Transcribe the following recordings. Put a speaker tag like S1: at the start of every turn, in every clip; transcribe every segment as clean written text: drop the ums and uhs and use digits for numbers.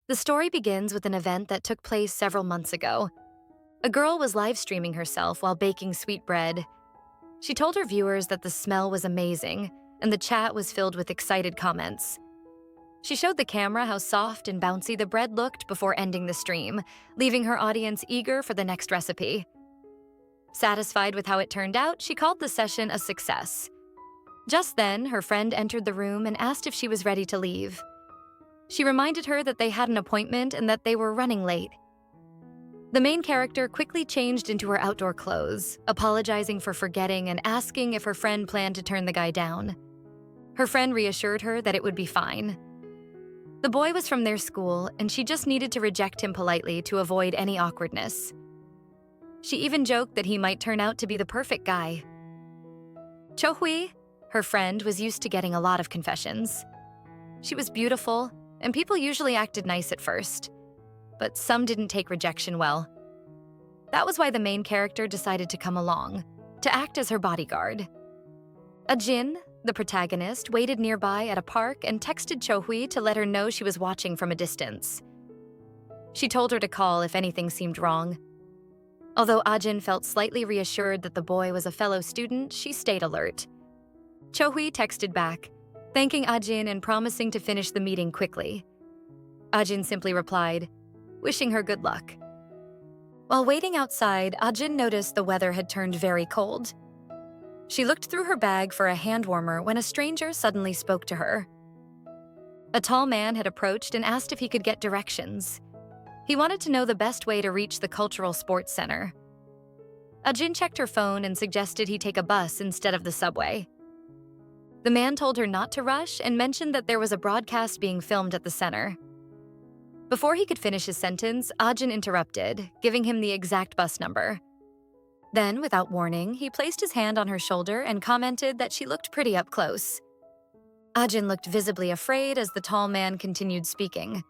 S1: The story begins with an event that took place several months ago. A girl was live streaming herself while baking sweetbread. She told her viewers that the smell was amazing, and the chat was filled with excited comments. She showed the camera how soft and bouncy the bread looked before ending the stream, leaving her audience eager for the next recipe. Satisfied with how it turned out, she called the session a success. Just then, her friend entered the room and asked if she was ready to leave. She reminded her that they had an appointment and that they were running late. The main character quickly changed into her outdoor clothes, apologizing for forgetting and asking if her friend planned to turn the guy down. Her friend reassured her that it would be fine. The boy was from their school, and she just needed to reject him politely to avoid any awkwardness. She even joked that he might turn out to be the perfect guy. Chohui, her friend, was used to getting a lot of confessions. She was beautiful, and people usually acted nice at first, but some didn't take rejection well. That was why the main character decided to come along, to act as her bodyguard. Ajin, the protagonist, waited nearby at a park and texted Chohui to let her know she was watching from a distance. She told her to call if anything seemed wrong. Although Ajin felt slightly reassured that the boy was a fellow student, she stayed alert. Chohui texted back, thanking Ajin and promising to finish the meeting quickly. Ajin simply replied, wishing her good luck. While waiting outside, Ajin noticed the weather had turned very cold. She looked through her bag for a hand warmer when a stranger suddenly spoke to her. A tall man had approached and asked if he could get directions. He wanted to know the best way to reach the cultural sports center. Ajin checked her phone and suggested he take a bus instead of the subway. The man told her not to rush and mentioned that there was a broadcast being filmed at the center. Before he could finish his sentence, Ajin interrupted, giving him the exact bus number. Then, without warning, he placed his hand on her shoulder and commented that she looked pretty up close. Ajin looked visibly afraid as the tall man continued speaking.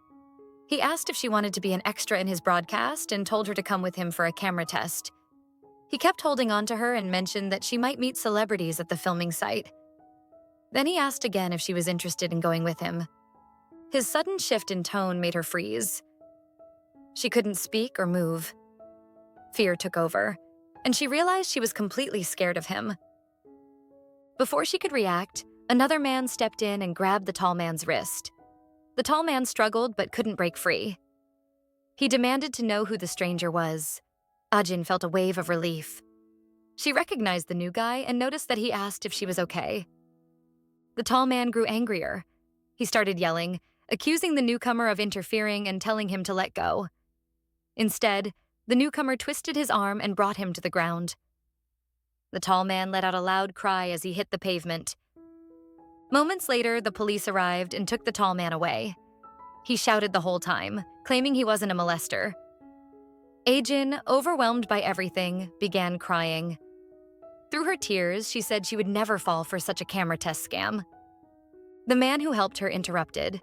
S1: He asked if she wanted to be an extra in his broadcast and told her to come with him for a camera test. He kept holding on to her and mentioned that she might meet celebrities at the filming site. Then he asked again if she was interested in going with him. His sudden shift in tone made her freeze. She couldn't speak or move. Fear took over, and she realized she was completely scared of him. Before she could react, another man stepped in and grabbed the tall man's wrist. The tall man struggled but couldn't break free. He demanded to know who the stranger was. Ajin felt a wave of relief. She recognized the new guy and noticed that he asked if she was okay. The tall man grew angrier. He started yelling, accusing the newcomer of interfering and telling him to let go. Instead, the newcomer twisted his arm and brought him to the ground. The tall man let out a loud cry as he hit the pavement. Moments later, the police arrived and took the tall man away. He shouted the whole time, claiming he wasn't a molester. Ajin, overwhelmed by everything, began crying. Through her tears, she said she would never fall for such a camera test scam. The man who helped her interrupted,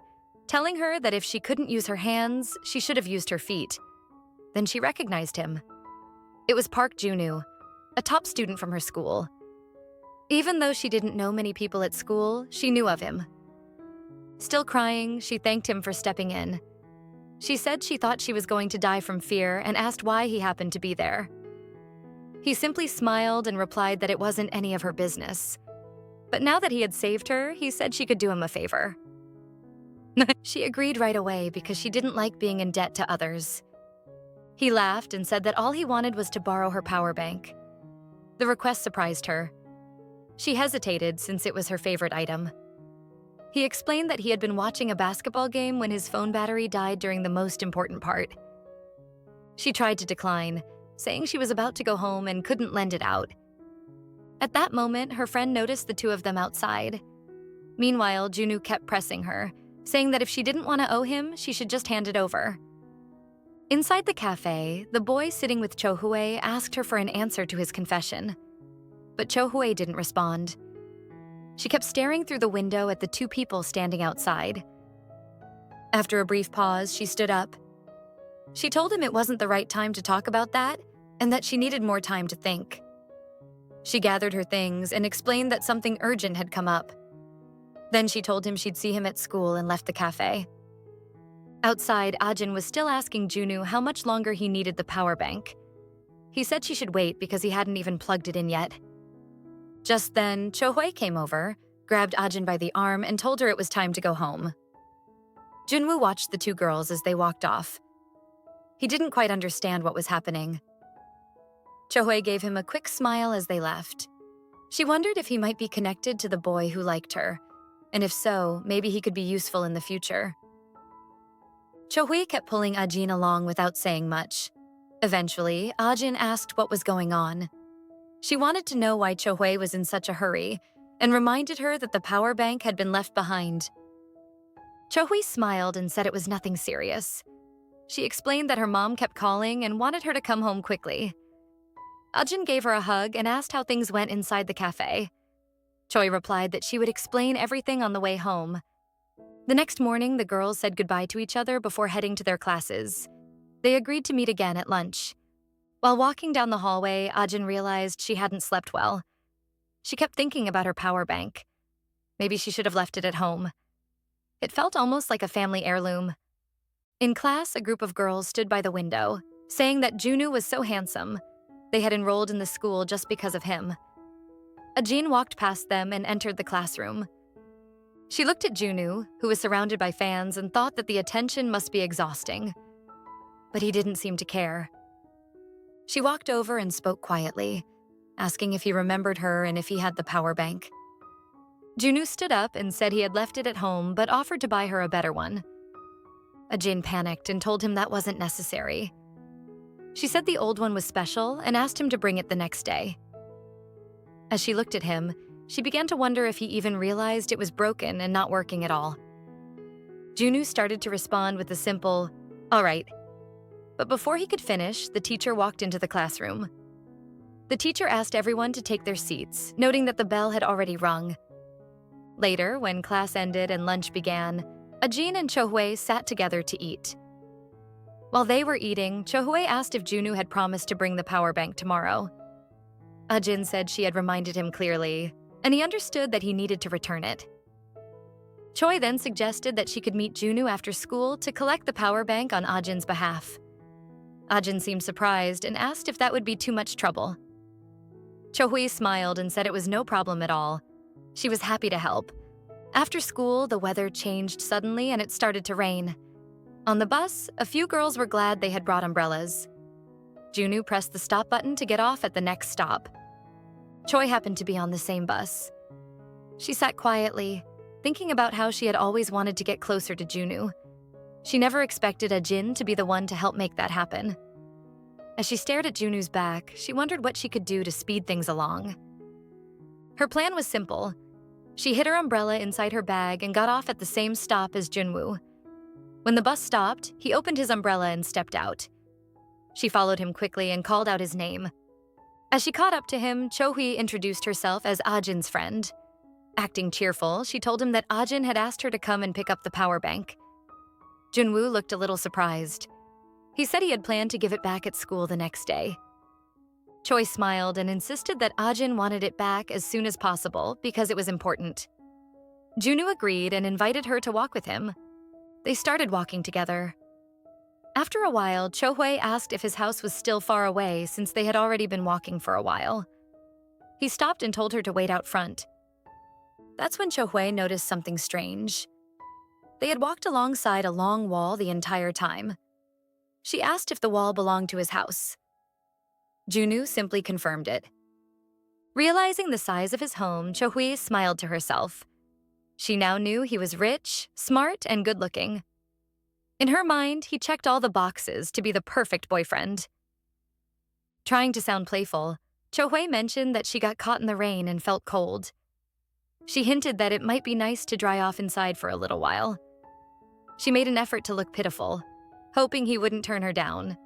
S1: telling her that if she couldn't use her hands, she should have used her feet. Then she recognized him. It was Park Junwoo, a top student from her school. Even though she didn't know many people at school, she knew of him. Still crying, she thanked him for stepping in. She said she thought she was going to die from fear and asked why he happened to be there. He simply smiled and replied that it wasn't any of her business. But now that he had saved her, he said she could do him a favor. She agreed right away because she didn't like being in debt to others. He laughed and said that all he wanted was to borrow her power bank. The request surprised her. She hesitated since it was her favorite item. He explained that he had been watching a basketball game when his phone battery died during the most important part. She tried to decline, saying she was about to go home and couldn't lend it out. At that moment, her friend noticed the two of them outside. Meanwhile, Junwoo kept pressing her, saying that if she didn't want to owe him, she should just hand it over. Inside the cafe, the boy sitting with Chohui asked her for an answer to his confession. But Chohui didn't respond. She kept staring through the window at the two people standing outside. After a brief pause, she stood up. She told him it wasn't the right time to talk about that, and that she needed more time to think. She gathered her things and explained that something urgent had come up. Then she told him she'd see him at school and left the cafe. Outside, Ajin was still asking Junwoo how much longer he needed the power bank. He said she should wait because he hadn't even plugged it in yet. Just then, Cho-hwee came over, grabbed Ajin by the arm, and told her it was time to go home. Junwoo watched the two girls as they walked off. He didn't quite understand what was happening. Cho-hwee gave him a quick smile as they left. She wondered if he might be connected to the boy who liked her, and if so, maybe he could be useful in the future. Cho-hwee kept pulling Ajin along without saying much. Eventually, Ajin asked what was going on. She wanted to know why Cho-hwee was in such a hurry, and reminded her that the power bank had been left behind. Cho-hwee smiled and said it was nothing serious. She explained that her mom kept calling and wanted her to come home quickly. Ajin gave her a hug and asked how things went inside the cafe. Choi replied that she would explain everything on the way home. The next morning, the girls said goodbye to each other before heading to their classes. They agreed to meet again at lunch. While walking down the hallway, Ajin realized she hadn't slept well. She kept thinking about her power bank. Maybe she should have left it at home. It felt almost like a family heirloom. In class, a group of girls stood by the window, saying that Junwoo was so handsome. They had enrolled in the school just because of him. Ajin walked past them and entered the classroom. She looked at Junwoo, who was surrounded by fans, and thought that the attention must be exhausting. But he didn't seem to care. She walked over and spoke quietly, asking if he remembered her and if he had the power bank. Junwoo stood up and said he had left it at home but offered to buy her a better one. Ajin panicked and told him that wasn't necessary. She said the old one was special and asked him to bring it the next day. As she looked at him, she began to wonder if he even realized it was broken and not working at all. Junwoo started to respond with a simple, "All right." But before he could finish, the teacher walked into the classroom. The teacher asked everyone to take their seats, noting that the bell had already rung. Later, when class ended and lunch began, Ajin and Cho-hwee sat together to eat. While they were eating, Cho-hwee asked if Junwoo had promised to bring the power bank tomorrow. Ajin said she had reminded him clearly, and he understood that he needed to return it. Choi then suggested that she could meet Junwoo after school to collect the power bank on Ajin's behalf. Ajin seemed surprised and asked if that would be too much trouble. Cho-hwee smiled and said it was no problem at all. She was happy to help. After school, the weather changed suddenly and it started to rain. On the bus, a few girls were glad they had brought umbrellas. Junwoo pressed the stop button to get off at the next stop. Choi happened to be on the same bus. She sat quietly, thinking about how she had always wanted to get closer to Junwoo. She never expected Ajin to be the one to help make that happen. As she stared at Junwoo's back, she wondered what she could do to speed things along. Her plan was simple. She hid her umbrella inside her bag and got off at the same stop as Junwoo. When the bus stopped, he opened his umbrella and stepped out. She followed him quickly and called out his name. As she caught up to him, Cho-hwee introduced herself as Ajin's friend. Acting cheerful, she told him that Ajin had asked her to come and pick up the power bank. Junwoo looked a little surprised. He said he had planned to give it back at school the next day. Choi smiled and insisted that Ajin wanted it back as soon as possible because it was important. Junwoo agreed and invited her to walk with him. They started walking together. After a while, Cho-hwee asked if his house was still far away since they had already been walking for a while. He stopped and told her to wait out front. That's when Cho-hwee noticed something strange. They had walked alongside a long wall the entire time. She asked if the wall belonged to his house. Junwoo simply confirmed it. Realizing the size of his home, Cho-hwee smiled to herself. She now knew he was rich, smart, and good-looking. In her mind, he checked all the boxes to be the perfect boyfriend. Trying to sound playful, Cho-hwee mentioned that she got caught in the rain and felt cold. She hinted that it might be nice to dry off inside for a little while. She made an effort to look pitiful, hoping he wouldn't turn her down.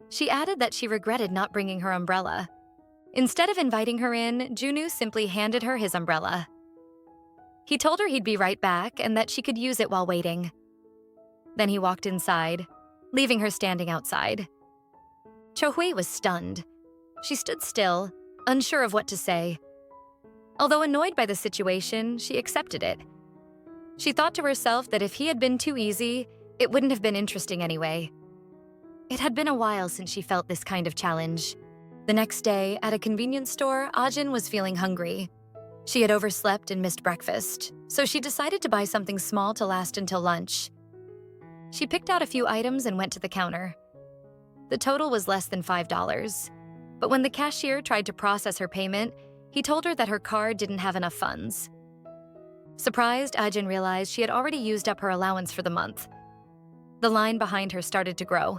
S1: She added that she regretted not bringing her umbrella. Instead of inviting her in, Junwoo simply handed her his umbrella. He told her he'd be right back and that she could use it while waiting. Then he walked inside, leaving her standing outside. Cho-hwee was stunned. She stood still, unsure of what to say. Although annoyed by the situation, she accepted it. She thought to herself that if he had been too easy, It wouldn't have been interesting anyway. It had been a while since she felt this kind of challenge. The next day, at a convenience store, Ajin was feeling hungry. She had overslept and missed breakfast, so she decided to buy something small to last until lunch. She picked out a few items and went to the counter. The total was less than $5, but when the cashier tried to process her payment, he told her that her card didn't have enough funds. Surprised, Ajin realized she had already used up her allowance for the month. The line behind her started to grow.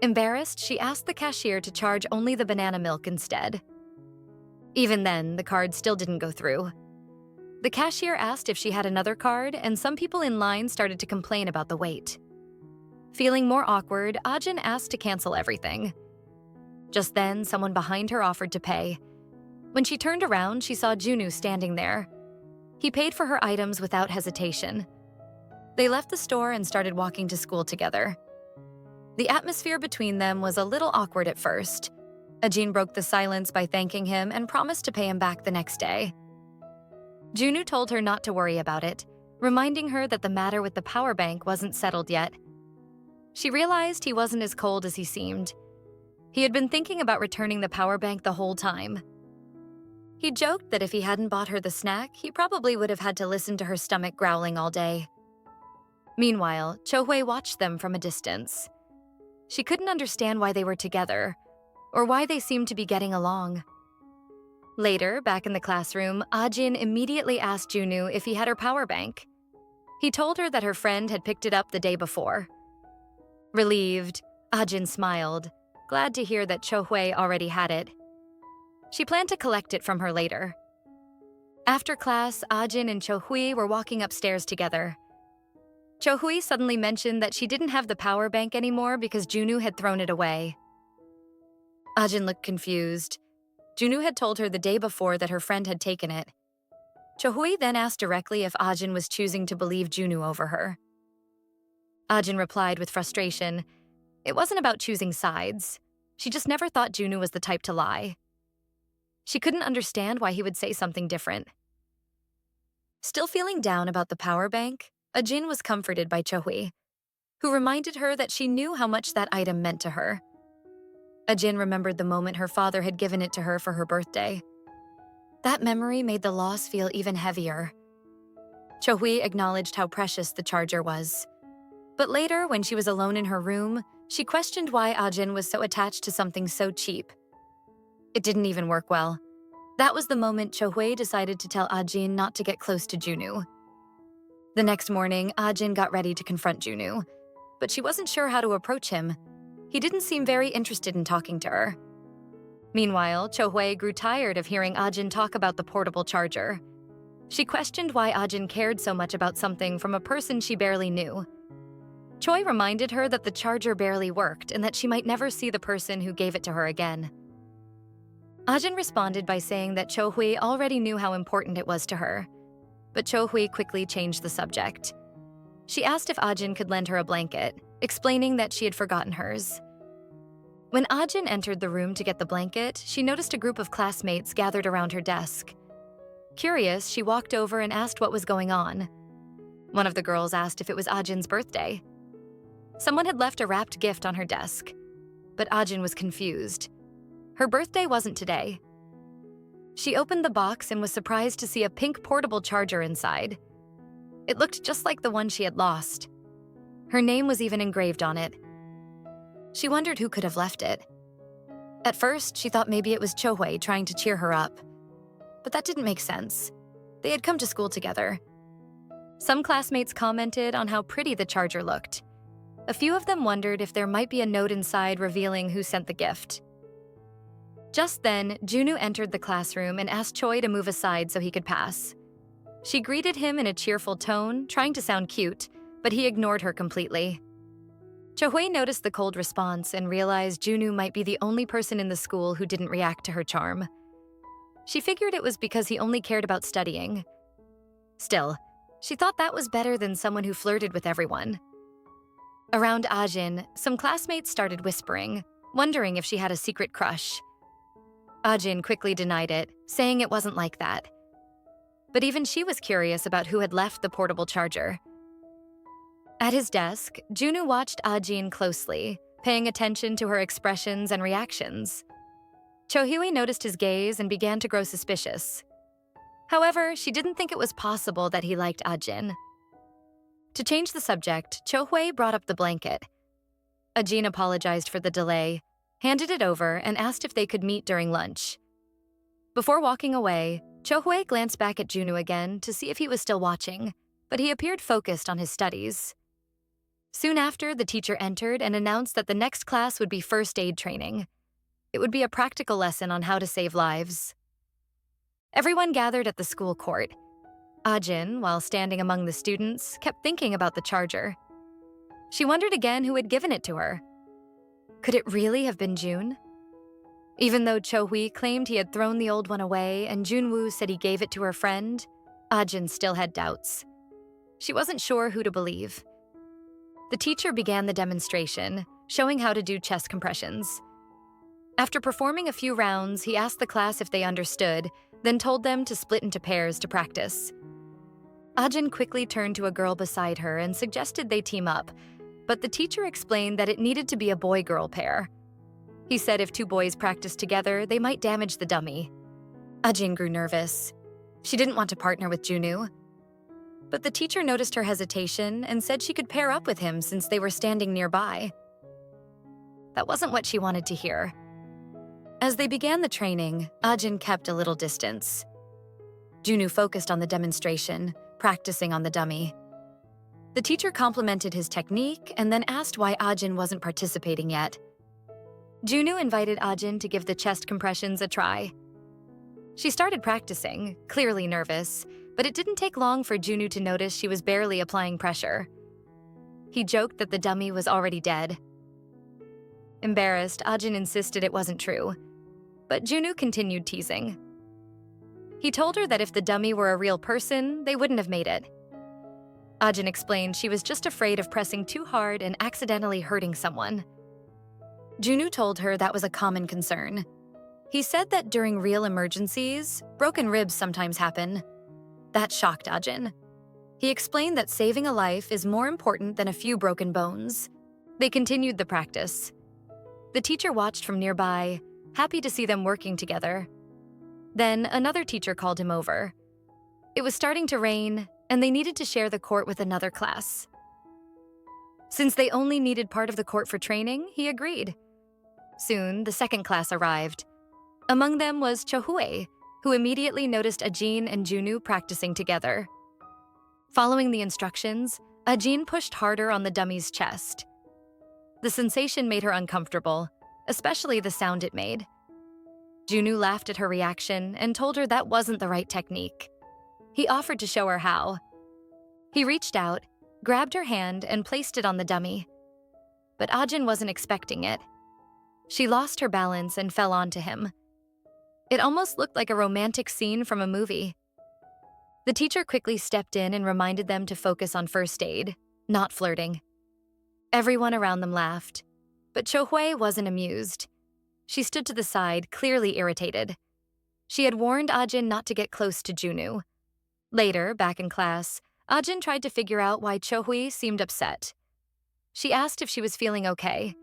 S1: Embarrassed, she asked the cashier to charge only the banana milk instead. Even then, the card still didn't go through. The cashier asked if she had another card, and some people in line started to complain about the wait. Feeling more awkward, Ajin asked to cancel everything. Just then, someone behind her offered to pay. When she turned around, she saw Junwoo standing there. He paid for her items without hesitation. They left the store and started walking to school together. The atmosphere between them was a little awkward at first. Ajin broke the silence by thanking him and promised to pay him back the next day. Junwoo told her not to worry about it, reminding her that the matter with the power bank wasn't settled yet. She realized he wasn't as cold as he seemed. He had been thinking about returning the power bank the whole time. He joked that if he hadn't bought her the snack, he probably would have had to listen to her stomach growling all day. Meanwhile, Cho-hwee watched them from a distance. She couldn't understand why they were together, or why they seemed to be getting along. Later, back in the classroom, Ajin immediately asked Junwoo if he had her power bank. He told her that her friend had picked it up the day before. Relieved, Ajin smiled, glad to hear that Cho-hwee already had it. She planned to collect it from her later. After class, Ajin and Cho-hwee were walking upstairs together. Cho-hwee suddenly mentioned that she didn't have the power bank anymore because Junwoo had thrown it away. Ajin looked confused. Junwoo had told her the day before that her friend had taken it. Cho-hwee then asked directly if Ajin was choosing to believe Junwoo over her. Ajin replied with frustration. It wasn't about choosing sides. She just never thought Junwoo was the type to lie. She couldn't understand why he would say something different. Still feeling down about the power bank, Ajin was comforted by Cho-hwee, who reminded her that she knew how much that item meant to her. Ajin remembered the moment her father had given it to her for her birthday. That memory made the loss feel even heavier. Cho-hwee acknowledged how precious the charger was. But later, when she was alone in her room, she questioned why Ajin was so attached to something so cheap. It didn't even work well. That was the moment Cho-hwee decided to tell Ajin not to get close to Junwoo. The next morning, Ajin got ready to confront Junwoo, but she wasn't sure how to approach him. He didn't seem very interested in talking to her. Meanwhile, Cho-hwee grew tired of hearing Ajin talk about the portable charger. She questioned why Ajin cared so much about something from a person she barely knew. Choi reminded her that the charger barely worked and that she might never see the person who gave it to her again. Ajin responded by saying that Cho-hwee already knew how important it was to her, but Cho-hwee quickly changed the subject. She asked if Ajin could lend her a blanket, explaining that she had forgotten hers. When Ajin entered the room to get the blanket, she noticed a group of classmates gathered around her desk. Curious, she walked over and asked what was going on. One of the girls asked if it was Ajin's birthday. Someone had left a wrapped gift on her desk, but Ajin was confused. Her birthday wasn't today. She opened the box and was surprised to see a pink portable charger inside. It looked just like the one she had lost. Her name was even engraved on it. She wondered who could have left it. At first, she thought maybe it was Cho-hwee trying to cheer her up. But that didn't make sense. They had come to school together. Some classmates commented on how pretty the charger looked. A few of them wondered if there might be a note inside revealing who sent the gift. Just then, Junwoo entered the classroom and asked Choi to move aside so he could pass. She greeted him in a cheerful tone, trying to sound cute, but he ignored her completely. Cho-hwee noticed the cold response and realized Junwoo might be the only person in the school who didn't react to her charm. She figured it was because he only cared about studying. Still, she thought that was better than someone who flirted with everyone. Around Ajin, some classmates started whispering, wondering if she had a secret crush. Ajin quickly denied it, saying it wasn't like that. But even she was curious about who had left the portable charger. At his desk, Junwoo watched Ajin closely, paying attention to her expressions and reactions. Chohyue noticed his gaze and began to grow suspicious. However, she didn't think it was possible that he liked Ajin. To change the subject, Chohyue brought up the blanket. Ajin apologized for the delay, handed it over, and asked if they could meet during lunch. Before walking away, Chohyue glanced back at Junwoo again to see if he was still watching, but he appeared focused on his studies. Soon after, the teacher entered and announced that the next class would be first aid training. It would be a practical lesson on how to save lives. Everyone gathered at the school court. Ajin, while standing among the students, kept thinking about the charger. She wondered again who had given it to her. Could it really have been June? Even though Chohyue claimed he had thrown the old one away and Junwoo said he gave it to her friend, Ajin still had doubts. She wasn't sure who to believe. The teacher began the demonstration, showing how to do chest compressions. After performing a few rounds, he asked the class if they understood, then told them to split into pairs to practice. Ajin quickly turned to a girl beside her and suggested they team up, but the teacher explained that it needed to be a boy-girl pair. He said if two boys practiced together, they might damage the dummy. Ajin grew nervous. She didn't want to partner with Junwoo. But the teacher noticed her hesitation and said she could pair up with him since they were standing nearby. That wasn't what she wanted to hear. As they began the training, Ajin kept a little distance. Junwoo focused on the demonstration, practicing on the dummy. The teacher complimented his technique and then asked why Ajin wasn't participating yet. Junwoo invited Ajin to give the chest compressions a try. She started practicing, clearly nervous, but it didn't take long for Junwoo to notice she was barely applying pressure. He joked that the dummy was already dead. Embarrassed, Ajin insisted it wasn't true, but Junwoo continued teasing. He told her that if the dummy were a real person, they wouldn't have made it. Ajin explained she was just afraid of pressing too hard and accidentally hurting someone. Junwoo told her that was a common concern. He said that during real emergencies, broken ribs sometimes happen. That shocked Ajin. He explained that saving a life is more important than a few broken bones. They continued the practice. The teacher watched from nearby, happy to see them working together. Then another teacher called him over. It was starting to rain, and they needed to share the court with another class. Since they only needed part of the court for training, he agreed. Soon, the second class arrived. Among them was Chohyue, who immediately noticed Ajin and Junwoo practicing together. Following the instructions, Ajin pushed harder on the dummy's chest. The sensation made her uncomfortable, especially the sound it made. Junwoo laughed at her reaction and told her that wasn't the right technique. He offered to show her how. He reached out, grabbed her hand, and placed it on the dummy. But Ajin wasn't expecting it. She lost her balance and fell onto him. It almost looked like a romantic scene from a movie. The teacher quickly stepped in and reminded them to focus on first aid, not flirting. Everyone around them laughed, but Chohyue wasn't amused. She stood to the side, clearly irritated. She had warned Ajin not to get close to Junwoo. Later, back in class, Ajin tried to figure out why Chohyue seemed upset. She asked if she was feeling okay.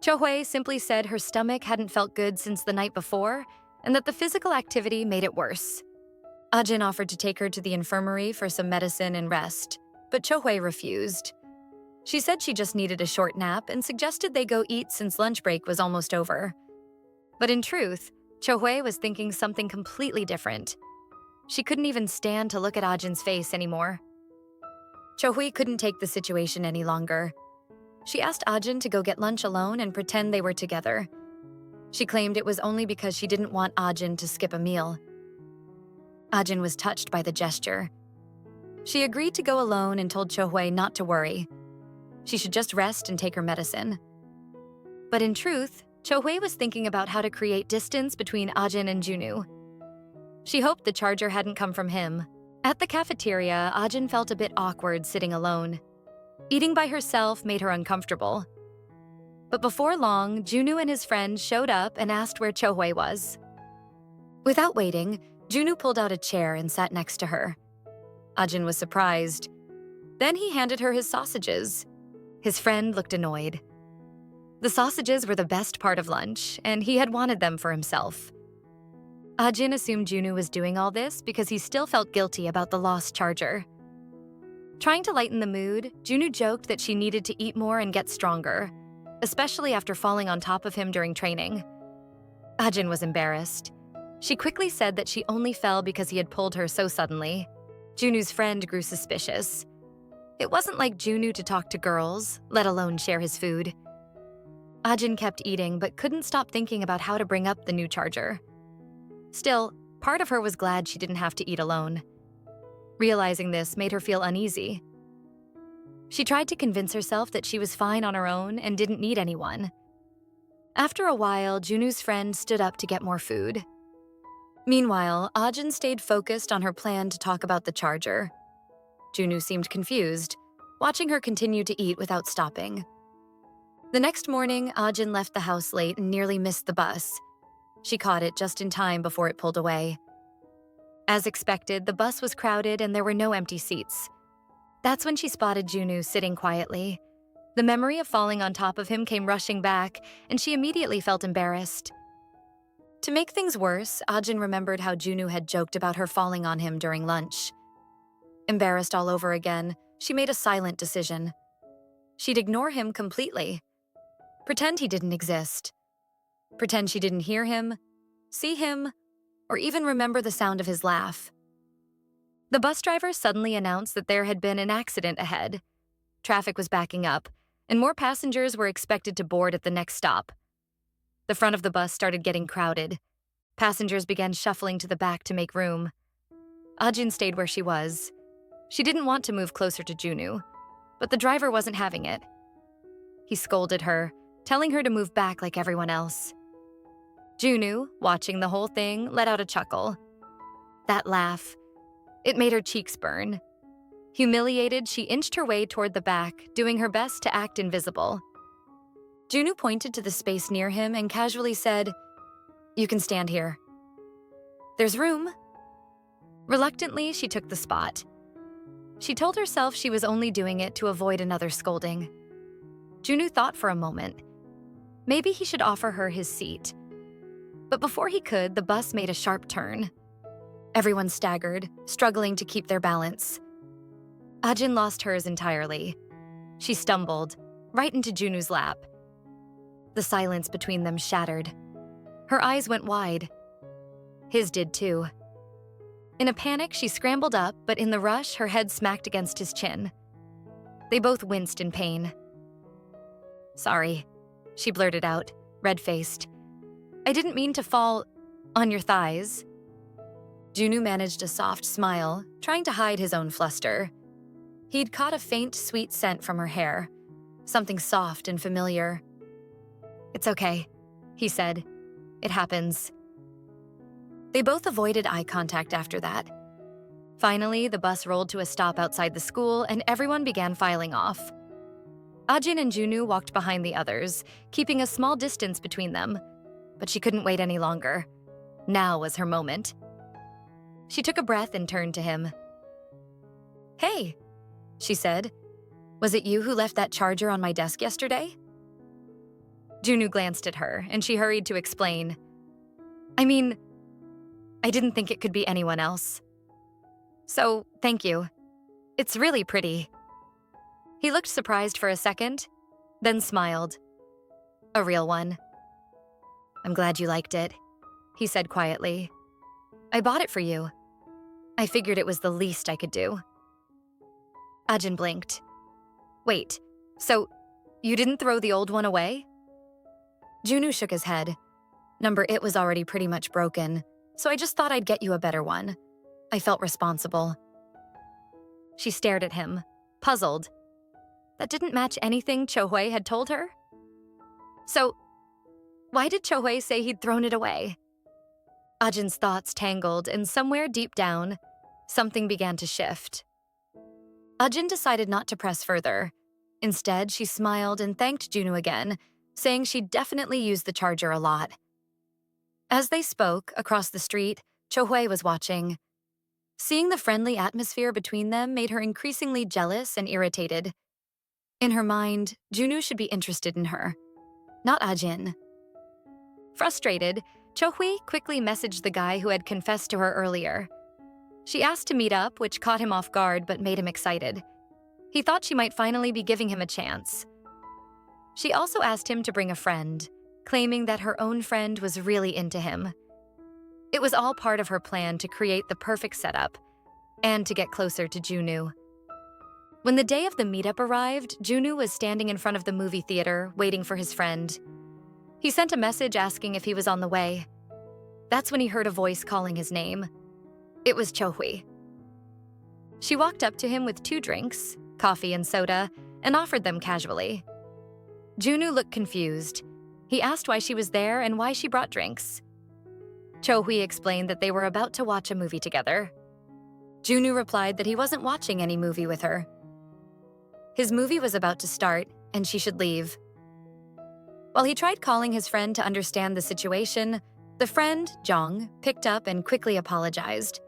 S1: Chohyue simply said her stomach hadn't felt good since the night before and that the physical activity made it worse. Ajin offered to take her to the infirmary for some medicine and rest, but Chohyue refused. She said she just needed a short nap and suggested they go eat since lunch break was almost over. But in truth, Chohyue was thinking something completely different. She couldn't even stand to look at Ajin's face anymore. Chohyue couldn't take the situation any longer. She asked Ajin to go get lunch alone and pretend they were together. She claimed it was only because she didn't want Ajin to skip a meal. Ajin was touched by the gesture. She agreed to go alone and told Chohyue not to worry. She should just rest and take her medicine. But in truth, Chohyue was thinking about how to create distance between Ajin and Junwoo. She hoped the charger hadn't come from him. At the cafeteria, Ajin felt a bit awkward sitting alone. Eating by herself made her uncomfortable. But before long, Junwoo and his friend showed up and asked where Chohyue was. Without waiting, Junwoo pulled out a chair and sat next to her. Ajin was surprised. Then he handed her his sausages. His friend looked annoyed. The sausages were the best part of lunch, and he had wanted them for himself. Ajin assumed Junwoo was doing all this because he still felt guilty about the lost charger. Trying to lighten the mood, Junwoo joked that she needed to eat more and get stronger, especially after falling on top of him during training. Ajin was embarrassed. She quickly said that she only fell because he had pulled her so suddenly. Junwoo's friend grew suspicious. It wasn't like Junwoo to talk to girls, let alone share his food. Ajin kept eating but couldn't stop thinking about how to bring up the new charger. Still, part of her was glad she didn't have to eat alone. Realizing this made her feel uneasy. She tried to convince herself that she was fine on her own and didn't need anyone. After a while, Junwoo's friend stood up to get more food. Meanwhile, Ajin stayed focused on her plan to talk about the charger. Junwoo seemed confused, watching her continue to eat without stopping. The next morning, Ajin left the house late and nearly missed the bus. She caught it just in time before it pulled away. As expected, the bus was crowded and there were no empty seats. That's when she spotted Junwoo sitting quietly. The memory of falling on top of him came rushing back, and she immediately felt embarrassed. To make things worse, Ajin remembered how Junwoo had joked about her falling on him during lunch. Embarrassed all over again, she made a silent decision. She'd ignore him completely. Pretend he didn't exist. Pretend she didn't hear him, see him, or even remember the sound of his laugh. The bus driver suddenly announced that there had been an accident ahead. Traffic was backing up, and more passengers were expected to board at the next stop. The front of the bus started getting crowded. Passengers began shuffling to the back to make room. Ajin stayed where she was. She didn't want to move closer to Junwoo, but the driver wasn't having it. He scolded her, telling her to move back like everyone else. Junwoo, watching the whole thing, let out a chuckle. That laugh, it made her cheeks burn. Humiliated, she inched her way toward the back, doing her best to act invisible. Junwoo pointed to the space near him and casually said, "You can stand here." "There's room." Reluctantly, she took the spot. She told herself she was only doing it to avoid another scolding. Junwoo thought for a moment. Maybe he should offer her his seat. But before he could, the bus made a sharp turn. Everyone staggered, struggling to keep their balance. Ajin lost hers entirely. She stumbled, right into Junwoo's lap. The silence between them shattered. Her eyes went wide. His did too. In a panic, she scrambled up, but in the rush, her head smacked against his chin. They both winced in pain. "Sorry," she blurted out, red-faced. "I didn't mean to fall on your thighs." Junwoo managed a soft smile, trying to hide his own fluster. He'd caught a faint, sweet scent from her hair, something soft and familiar. "It's okay," he said. "It happens." They both avoided eye contact after that. Finally, the bus rolled to a stop outside the school and everyone began filing off. Ajin and Junwoo walked behind the others, keeping a small distance between them. But she couldn't wait any longer. Now was her moment. She took a breath and turned to him. "Hey," she said. "Was it you who left that charger on my desk yesterday?" Junwoo glanced at her, and she hurried to explain. "I mean, I didn't think it could be anyone else. So, thank you. It's really pretty." He looked surprised for a second, then smiled. "A real one." "I'm glad you liked it," he said quietly. "I bought it for you. I figured it was the least I could do." Ajin blinked. "Wait, so you didn't throw the old one away?" Junwoo shook his head. "Number it was already pretty much broken, so I just thought I'd get you a better one. I felt responsible." She stared at him, puzzled. That didn't match anything Cho-hwee had told her. So, why did Cho-hwee say he'd thrown it away? Ajin's thoughts tangled, and somewhere deep down, something began to shift. Ajin decided not to press further. Instead, she smiled and thanked Junwoo again, saying she'd definitely used the charger a lot. As they spoke, across the street, Cho-hwee was watching. Seeing the friendly atmosphere between them made her increasingly jealous and irritated. In her mind, Junwoo should be interested in her, not Ajin. Frustrated, Cho-hui quickly messaged the guy who had confessed to her earlier. She asked to meet up, which caught him off guard but made him excited. He thought she might finally be giving him a chance. She also asked him to bring a friend, claiming that her own friend was really into him. It was all part of her plan to create the perfect setup and to get closer to Junwoo. When the day of the meetup arrived, Junwoo was standing in front of the movie theater, waiting for his friend. He sent a message asking if he was on the way. That's when he heard a voice calling his name. It was Cho-hui. She walked up to him with 2 drinks, coffee and soda, and offered them casually. Junwoo looked confused. He asked why she was there and why she brought drinks. Cho-hui explained that they were about to watch a movie together. Junwoo replied that he wasn't watching any movie with her. His movie was about to start, and she should leave. While he tried calling his friend to understand the situation, the friend, Jong, picked up and quickly apologized.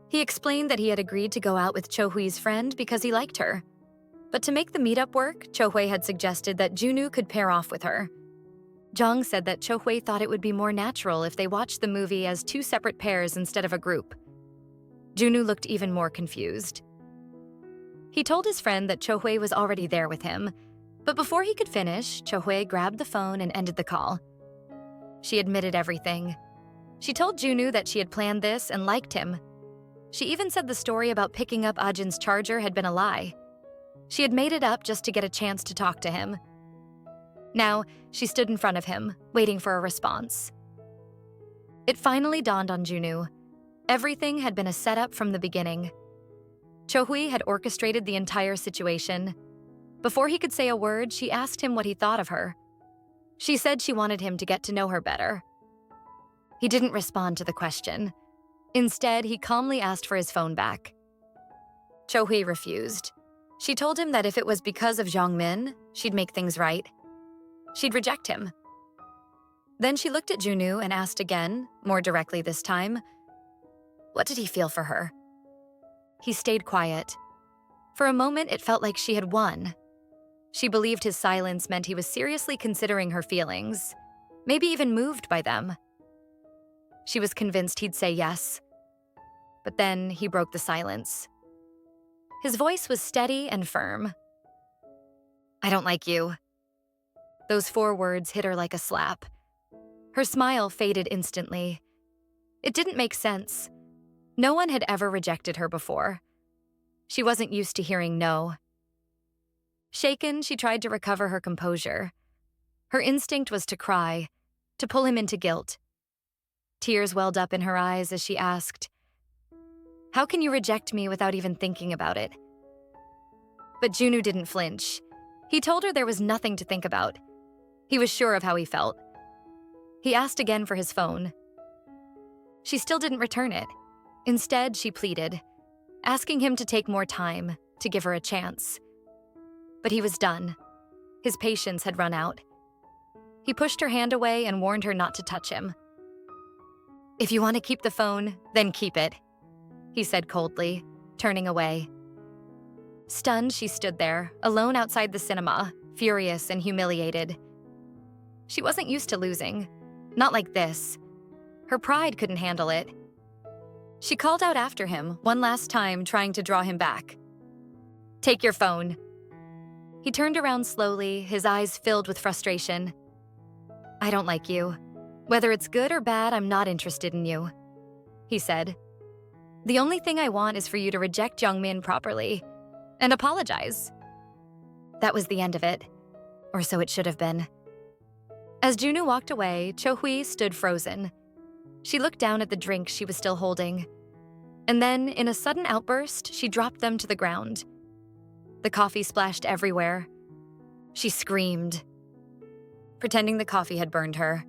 S1: He explained that he had agreed to go out with Cho-hui's friend because he liked her. But to make the meetup work, Cho-hui had suggested that Junwoo could pair off with her. Jong said that Cho-hui thought it would be more natural if they watched the movie as 2 separate pairs instead of a group. Junwoo looked even more confused. He told his friend that Cho-hui was already there with him, but before he could finish, Cho-hui grabbed the phone and ended the call. She admitted everything. She told Junwoo that she had planned this and liked him. She even said the story about picking up Ajin's charger had been a lie. She had made it up just to get a chance to talk to him. Now, she stood in front of him, waiting for a response. It finally dawned on Junwoo. Everything had been a setup from the beginning. Cho-hui had orchestrated the entire situation. Before he could say a word, she asked him what he thought of her. She said she wanted him to get to know her better. He didn't respond to the question. Instead, he calmly asked for his phone back. Cho-hui refused. She told him that if it was because of Jongmin, she'd make things right. She'd reject him. Then she looked at Junwoo and asked again, more directly this time, what did he feel for her? He stayed quiet. For a moment, it felt like she had won. She believed his silence meant he was seriously considering her feelings, maybe even moved by them. She was convinced he'd say yes. But then he broke the silence. His voice was steady and firm. I don't like you. Those 4 words hit her like a slap. Her smile faded instantly. It didn't make sense. No one had ever rejected her before. She wasn't used to hearing no. Shaken, she tried to recover her composure. Her instinct was to cry, to pull him into guilt. Tears welled up in her eyes as she asked, how can you reject me without even thinking about it? But Junwoo didn't flinch. He told her there was nothing to think about. He was sure of how he felt. He asked again for his phone. She still didn't return it. Instead, she pleaded, asking him to take more time, to give her a chance. But he was done. His patience had run out. He pushed her hand away and warned her not to touch him. If you want to keep the phone, then keep it, he said coldly, turning away. Stunned, she stood there, alone outside the cinema, furious and humiliated. She wasn't used to losing. Not like this. Her pride couldn't handle it. She called out after him, one last time, trying to draw him back. Take your phone. He turned around slowly, his eyes filled with frustration. I don't like you. Whether it's good or bad, I'm not interested in you, he said. The only thing I want is for you to reject Jongmin properly and apologize. That was the end of it, or so it should have been. As Junwoo walked away, Cho-hui stood frozen. She looked down at the drinks she was still holding. And then, in a sudden outburst, she dropped them to the ground. The coffee splashed everywhere. She screamed, pretending the coffee had burned her.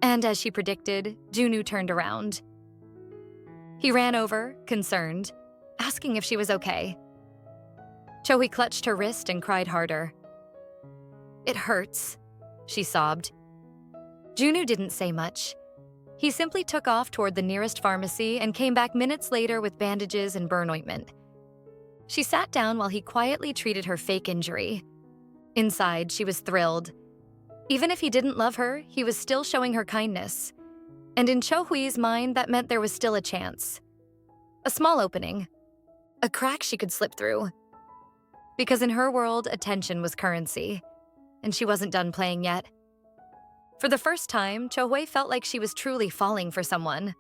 S1: And as she predicted, Junwoo turned around. He ran over, concerned, asking if she was okay. Cho-hui clutched her wrist and cried harder. It hurts, she sobbed. Junwoo didn't say much. He simply took off toward the nearest pharmacy and came back minutes later with bandages and burn ointment. She sat down while he quietly treated her fake injury. Inside, she was thrilled. Even if he didn't love her, he was still showing her kindness. And in Cho Hui's mind, that meant there was still a chance. A small opening. A crack she could slip through. Because in her world, attention was currency. And she wasn't done playing yet. For the first time, Cho Hui felt like she was truly falling for someone.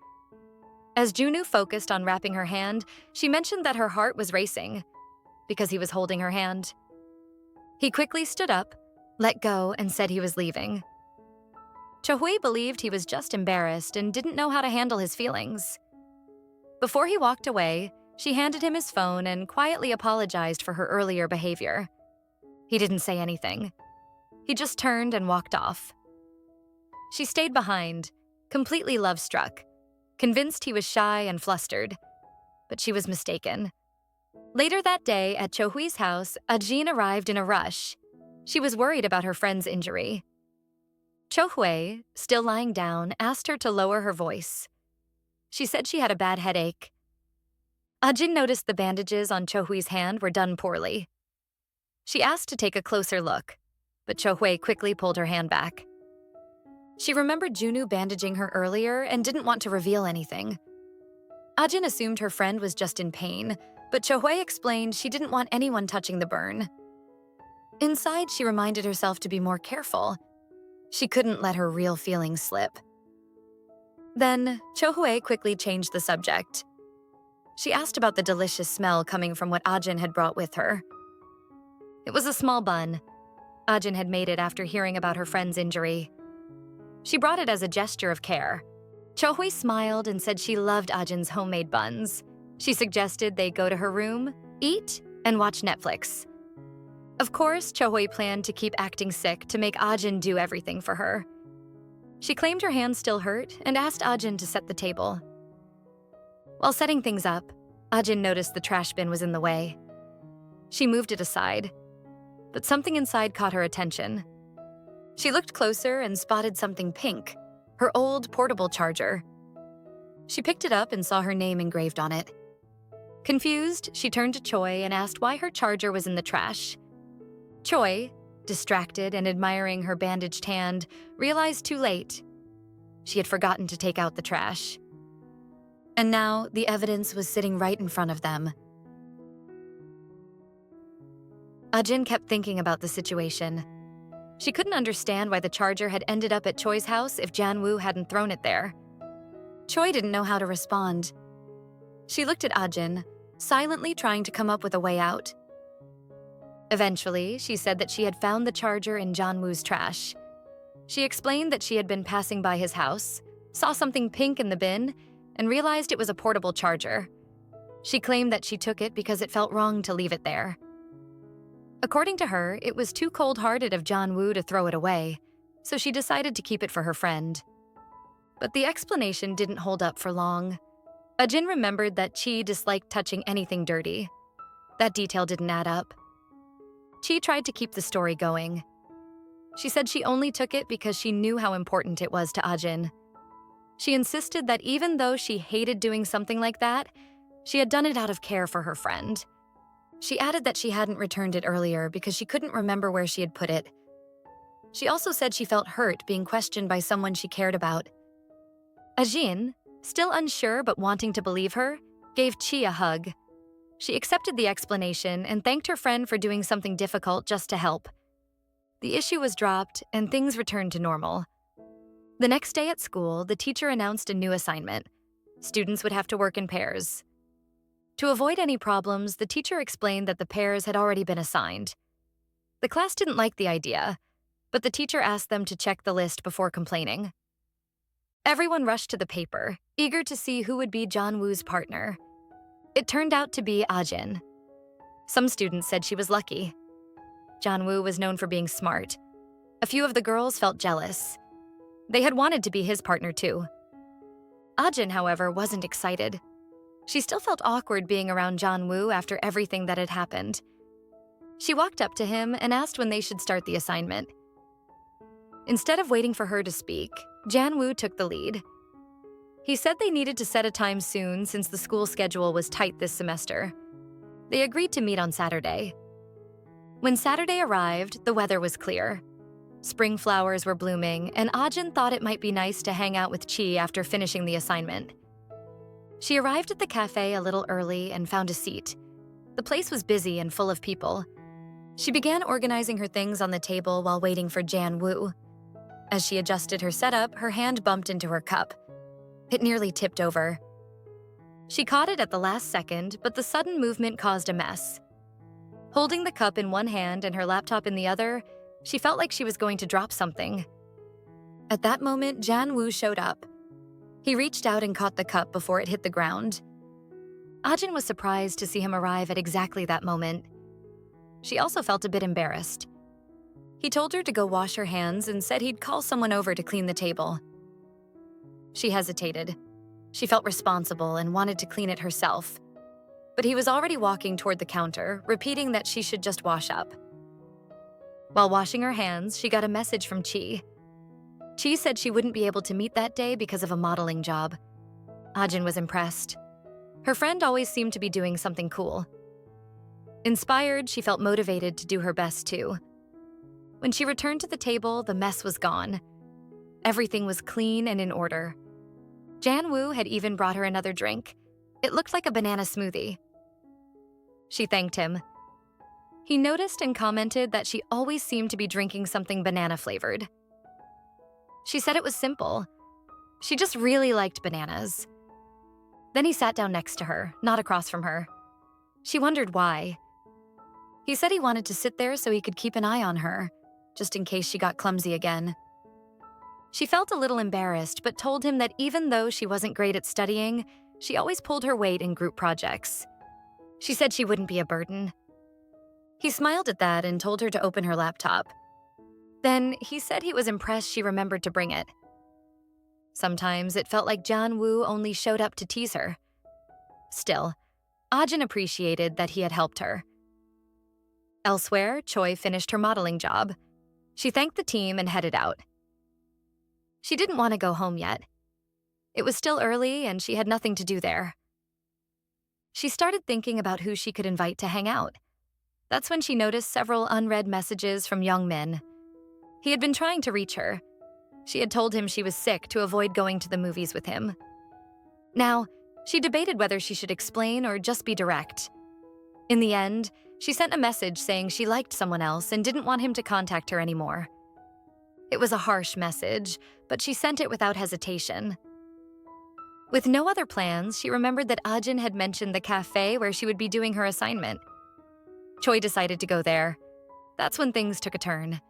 S1: As Junwoo focused on wrapping her hand, she mentioned that her heart was racing, because he was holding her hand. He quickly stood up, let go, and said he was leaving. Cho Hui believed he was just embarrassed and didn't know how to handle his feelings. Before he walked away, she handed him his phone and quietly apologized for her earlier behavior. He didn't say anything. He just turned and walked off. She stayed behind, completely love-struck, convinced he was shy and flustered. But she was mistaken. Later that day, at Cho Hui's house, Ajin arrived in a rush. She was worried about her friend's injury. Cho Hui, still lying down, asked her to lower her voice. She said she had a bad headache. Ajin noticed the bandages on Cho Hui's hand were done poorly. She asked to take a closer look, but Cho Hui quickly pulled her hand back. She remembered Junwoo bandaging her earlier and didn't want to reveal anything. Ajin assumed her friend was just in pain, but Cho Hui explained she didn't want anyone touching the burn. Inside, she reminded herself to be more careful. She couldn't let her real feelings slip. Then, Cho Hui quickly changed the subject. She asked about the delicious smell coming from what Ajin had brought with her. It was a small bun. Ajin had made it after hearing about her friend's injury. She brought it as a gesture of care. Cho Hui smiled and said she loved Ajin's homemade buns. She suggested they go to her room, eat, and watch Netflix. Of course, Cho Hui planned to keep acting sick to make Ajin do everything for her. She claimed her hand still hurt and asked Ajin to set the table. While setting things up, Ajin noticed the trash bin was in the way. She moved it aside, but something inside caught her attention. She looked closer and spotted something pink, her old portable charger. She picked it up and saw her name engraved on it. Confused, she turned to Choi and asked why her charger was in the trash. Choi, distracted and admiring her bandaged hand, realized too late. She had forgotten to take out the trash. And now, the evidence was sitting right in front of them. Ajin kept thinking about the situation. She couldn't understand why the charger had ended up at Choi's house if Junwoo hadn't thrown it there. Choi didn't know how to respond. She looked at Ajin, silently trying to come up with a way out. Eventually, she said that she had found the charger in Junwoo's trash. She explained that she had been passing by his house, saw something pink in the bin, and realized it was a portable charger. She claimed that she took it because it felt wrong to leave it there. According to her, it was too cold-hearted of Junwoo to throw it away, so she decided to keep it for her friend. But the explanation didn't hold up for long. Ajin remembered that Chi disliked touching anything dirty. That detail didn't add up. Chi tried to keep the story going. She said she only took it because she knew how important it was to Ajin. She insisted that even though she hated doing something like that, she had done it out of care for her friend. She added that she hadn't returned it earlier because she couldn't remember where she had put it. She also said she felt hurt being questioned by someone she cared about. Ajin, still unsure but wanting to believe her, gave Chi a hug. She accepted the explanation and thanked her friend for doing something difficult just to help. The issue was dropped and things returned to normal. The next day at school, the teacher announced a new assignment. Students would have to work in pairs. To avoid any problems, the teacher explained that the pairs had already been assigned. The class didn't like the idea, but the teacher asked them to check the list before complaining. Everyone rushed to the paper, eager to see who would be Junwoo's partner. It turned out to be Ajin. Some students said she was lucky. Junwoo was known for being smart. A few of the girls felt jealous. They had wanted to be his partner too. Ajin, however, wasn't excited. She still felt awkward being around Junwoo after everything that had happened. She walked up to him and asked when they should start the assignment. Instead of waiting for her to speak, Junwoo took the lead. He said they needed to set a time soon since the school schedule was tight this semester. They agreed to meet on Saturday. When Saturday arrived, the weather was clear. Spring flowers were blooming, and Ajin thought it might be nice to hang out with Chi after finishing the assignment. She arrived at the cafe a little early and found a seat. The place was busy and full of people. She began organizing her things on the table while waiting for Junwoo. As she adjusted her setup, her hand bumped into her cup. It nearly tipped over. She caught it at the last second, but the sudden movement caused a mess. Holding the cup in one hand and her laptop in the other, she felt like she was going to drop something. At that moment, Junwoo showed up. He reached out and caught the cup before it hit the ground. Ajin was surprised to see him arrive at exactly that moment. She also felt a bit embarrassed. He told her to go wash her hands and said he'd call someone over to clean the table. She hesitated. She felt responsible and wanted to clean it herself. But he was already walking toward the counter, repeating that she should just wash up. While washing her hands, she got a message from Chi. Chi said she wouldn't be able to meet that day because of a modeling job. Ajin was impressed. Her friend always seemed to be doing something cool. Inspired, she felt motivated to do her best too. When she returned to the table, the mess was gone. Everything was clean and in order. Junwoo had even brought her another drink. It looked like a banana smoothie. She thanked him. He noticed and commented that she always seemed to be drinking something banana-flavored. She said it was simple. She just really liked bananas. Then he sat down next to her, not across from her. She wondered why. He said he wanted to sit there so he could keep an eye on her, just in case she got clumsy again. She felt a little embarrassed, but told him that even though she wasn't great at studying, she always pulled her weight in group projects. She said she wouldn't be a burden. He smiled at that and told her to open her laptop. Then he said he was impressed she remembered to bring it. Sometimes it felt like Junwoo only showed up to tease her. Still, Ajin appreciated that he had helped her. Elsewhere, Choi finished her modeling job. She thanked the team and headed out. She didn't want to go home yet. It was still early and she had nothing to do there. She started thinking about who she could invite to hang out. That's when she noticed several unread messages from Young Min. He had been trying to reach her. She had told him she was sick to avoid going to the movies with him. Now, she debated whether she should explain or just be direct. In the end, she sent a message saying she liked someone else and didn't want him to contact her anymore. It was a harsh message, but she sent it without hesitation. With no other plans, she remembered that Ajin had mentioned the cafe where she would be doing her assignment. Choi decided to go there. That's when things took a turn.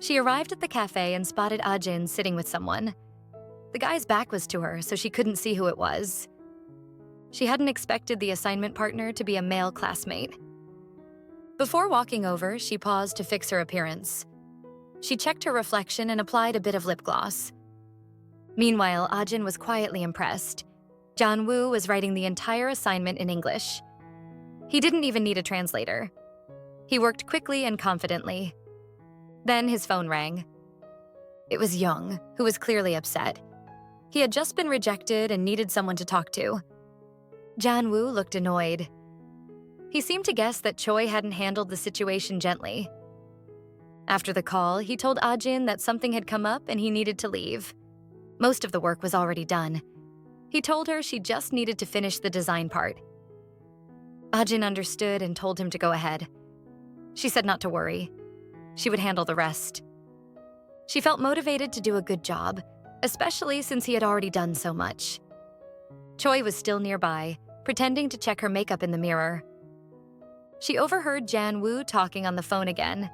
S1: She arrived at the cafe and spotted Ajin sitting with someone. The guy's back was to her, so she couldn't see who it was. She hadn't expected the assignment partner to be a male classmate. Before walking over, she paused to fix her appearance. She checked her reflection and applied a bit of lip gloss. Meanwhile, Ajin was quietly impressed. Junwoo was writing the entire assignment in English. He didn't even need a translator. He worked quickly and confidently. Then his phone rang. It was Young, who was clearly upset. He had just been rejected and needed someone to talk to. Junwoo looked annoyed. He seemed to guess that Choi hadn't handled the situation gently. After the call, he told Ajin that something had come up and he needed to leave. Most of the work was already done. He told her she just needed to finish the design part. Ajin understood and told him to go ahead. She said not to worry. She would handle the rest. She felt motivated to do a good job, especially since he had already done so much. Choi was still nearby, pretending to check her makeup in the mirror. She overheard Junwoo talking on the phone again.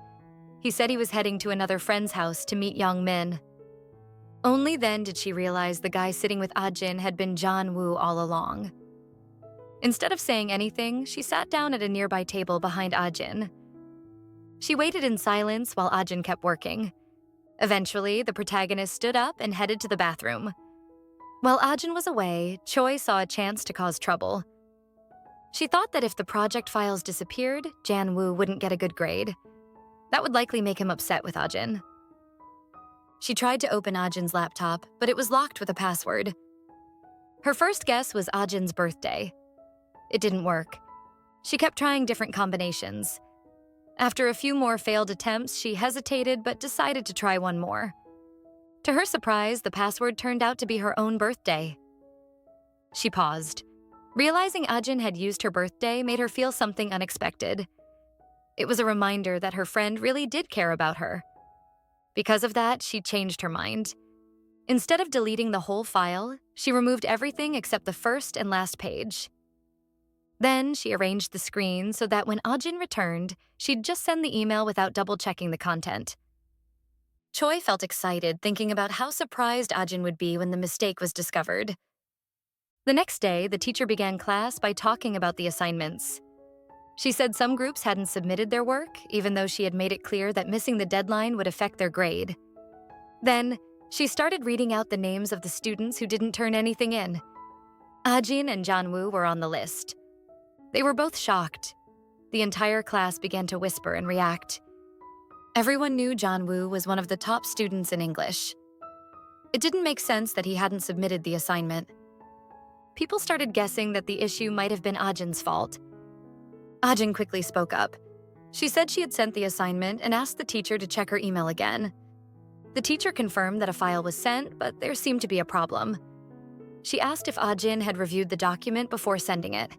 S1: He said he was heading to another friend's house to meet Young Min. Only then did she realize the guy sitting with Ajin had been Junwoo all along. Instead of saying anything, she sat down at a nearby table behind Ajin. She waited in silence while Ajin kept working. Eventually, the protagonist stood up and headed to the bathroom. While Ajin was away, Choi saw a chance to cause trouble. She thought that if the project files disappeared, Junwoo wouldn't get a good grade. That would likely make him upset with Ajin. She tried to open Ajin's laptop, but it was locked with a password. Her first guess was Ajin's birthday. It didn't work. She kept trying different combinations. After a few more failed attempts, she hesitated but decided to try one more. To her surprise, the password turned out to be her own birthday. She paused. Realizing Ajin had used her birthday made her feel something unexpected. It was a reminder that her friend really did care about her. Because of that, she changed her mind. Instead of deleting the whole file, she removed everything except the first and last page. Then she arranged the screen so that when Ajin returned, she'd just send the email without double-checking the content. Choi felt excited thinking about how surprised Ajin would be when the mistake was discovered. The next day, the teacher began class by talking about the assignments. She said some groups hadn't submitted their work, even though she had made it clear that missing the deadline would affect their grade. Then, she started reading out the names of the students who didn't turn anything in. Ajin and Junwoo were on the list. They were both shocked. The entire class began to whisper and react. Everyone knew Junwoo was one of the top students in English. It didn't make sense that he hadn't submitted the assignment. People started guessing that the issue might have been Ajin's fault. Ajin quickly spoke up. She said she had sent the assignment and asked the teacher to check her email again. The teacher confirmed that a file was sent, but there seemed to be a problem. She asked if Ajin had reviewed the document before sending it.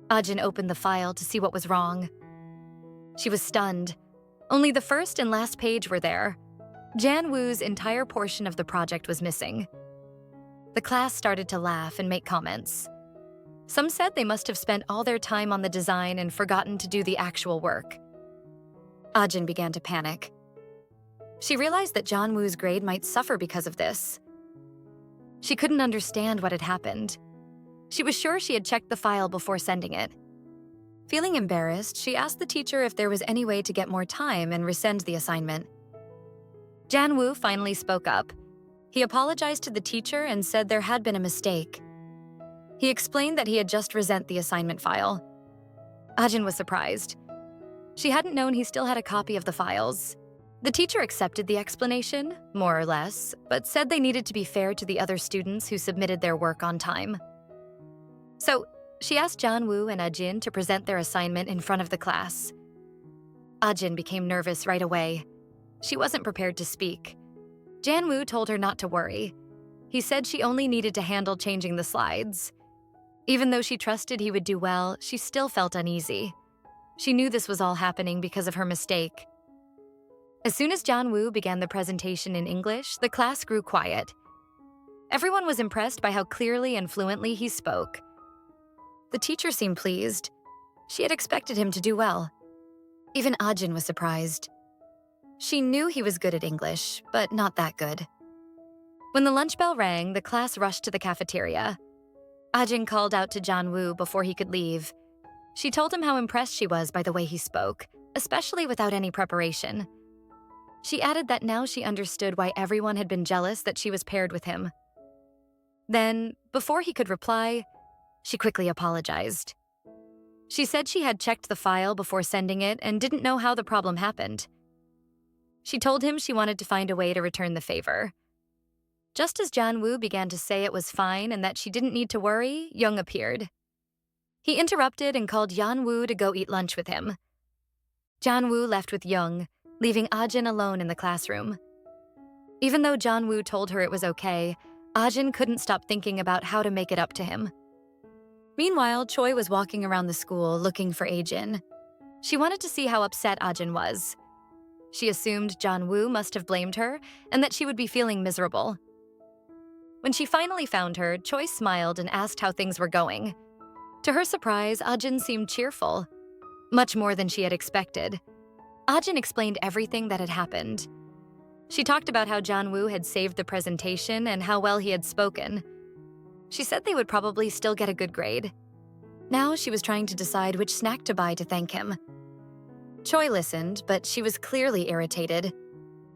S1: Ajin opened the file to see what was wrong. She was stunned. Only the first and last page were there. Junwoo's entire portion of the project was missing. The class started to laugh and make comments. Some said they must have spent all their time on the design and forgotten to do the actual work. Ajin began to panic. She realized that Junwoo's grade might suffer because of this. She couldn't understand what had happened. She was sure she had checked the file before sending it. Feeling embarrassed, she asked the teacher if there was any way to get more time and resend the assignment. Junwoo finally spoke up. He apologized to the teacher and said there had been a mistake. He explained that he had just resent the assignment file. Ajin was surprised. She hadn't known he still had a copy of the files. The teacher accepted the explanation, more or less, but said they needed to be fair to the other students who submitted their work on time. So, she asked Junwoo and Ajin to present their assignment in front of the class. Ajin became nervous right away. She wasn't prepared to speak. Junwoo told her not to worry. He said she only needed to handle changing the slides. Even though she trusted he would do well, she still felt uneasy. She knew this was all happening because of her mistake. As soon as Junwoo began the presentation in English, the class grew quiet. Everyone was impressed by how clearly and fluently he spoke. The teacher seemed pleased. She had expected him to do well. Even Ajin was surprised. She knew he was good at English, but not that good. When the lunch bell rang, the class rushed to the cafeteria. Ajin called out to Junwoo before he could leave. She told him how impressed she was by the way he spoke, especially without any preparation. She added that now she understood why everyone had been jealous that she was paired with him. Then, before he could reply, she quickly apologized. She said she had checked the file before sending it and didn't know how the problem happened. She told him she wanted to find a way to return the favor. Just as Junwoo began to say it was fine and that she didn't need to worry, Young appeared. He interrupted and called Junwoo to go eat lunch with him. Junwoo left with Young, leaving Ajin alone in the classroom. Even though Junwoo told her it was okay, Ajin couldn't stop thinking about how to make it up to him. Meanwhile, Choi was walking around the school looking for Ajin. She wanted to see how upset Ajin was. She assumed Junwoo must have blamed her and that she would be feeling miserable. When she finally found her, Choi smiled and asked how things were going. To her surprise, Ajin seemed cheerful, much more than she had expected. Ajin explained everything that had happened. She talked about how Junwoo had saved the presentation and how well he had spoken. She said they would probably still get a good grade. Now she was trying to decide which snack to buy to thank him. Choi listened, but she was clearly irritated.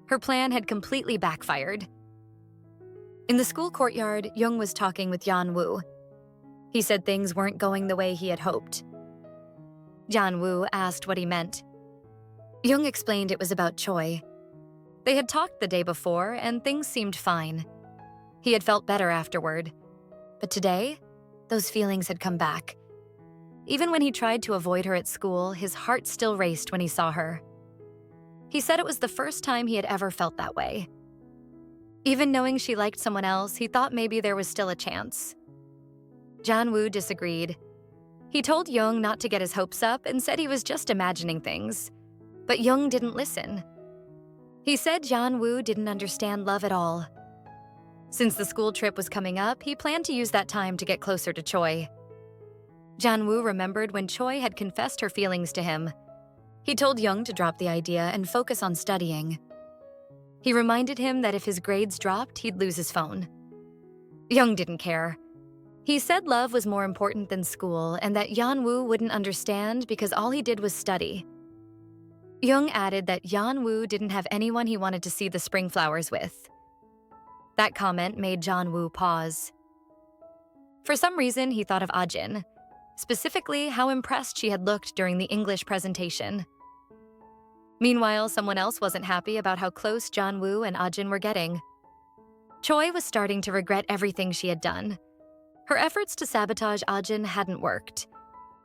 S1: Her plan had completely backfired. In the school courtyard, Young was talking with Junwoo. He said things weren't going the way he had hoped. Junwoo asked what he meant. Young explained it was about Choi. They had talked the day before, and things seemed fine. He had felt better afterward. But today, those feelings had come back. Even when he tried to avoid her at school, his heart still raced when he saw her. He said it was the first time he had ever felt that way. Even knowing she liked someone else, he thought maybe there was still a chance. Junwoo disagreed. He told Young not to get his hopes up and said he was just imagining things. But Young didn't listen. He said Junwoo didn't understand love at all. Since the school trip was coming up, he planned to use that time to get closer to Choi. Junwoo remembered when Choi had confessed her feelings to him. He told Young to drop the idea and focus on studying. He reminded him that if his grades dropped, he'd lose his phone. Young didn't care. He said love was more important than school and that Junwoo wouldn't understand because all he did was study. Young added that Junwoo didn't have anyone he wanted to see the spring flowers with. That comment made Junwoo pause. For some reason, he thought of Ajin, specifically how impressed she had looked during the English presentation. Meanwhile, someone else wasn't happy about how close Junwoo and Ajin were getting. Choi was starting to regret everything she had done. Her efforts to sabotage Ajin hadn't worked.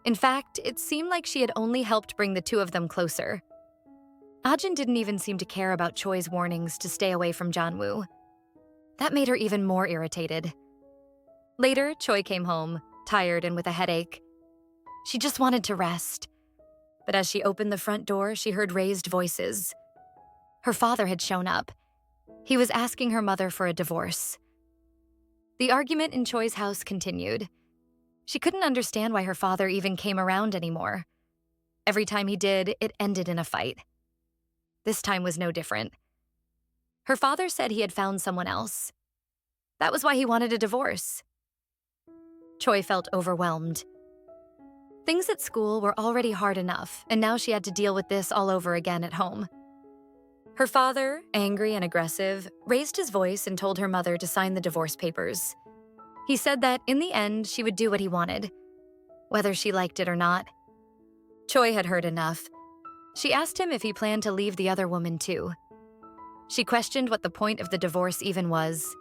S1: In fact, it seemed like she had only helped bring the two of them closer. Ajin didn't even seem to care about Choi's warnings to stay away from Junwoo. That made her even more irritated. Later, Choi came home, tired and with a headache. She just wanted to rest. But as she opened the front door, she heard raised voices. Her father had shown up. He was asking her mother for a divorce. The argument in Choi's house continued. She couldn't understand why her father even came around anymore. Every time he did, it ended in a fight. This time was no different. Her father said he had found someone else. That was why he wanted a divorce. Choi felt overwhelmed. Things at school were already hard enough, and now she had to deal with this all over again at home. Her father, angry and aggressive, raised his voice and told her mother to sign the divorce papers. He said that, in the end, she would do what he wanted, whether she liked it or not. Choi had heard enough. She asked him if he planned to leave the other woman too. She questioned what the point of the divorce even was.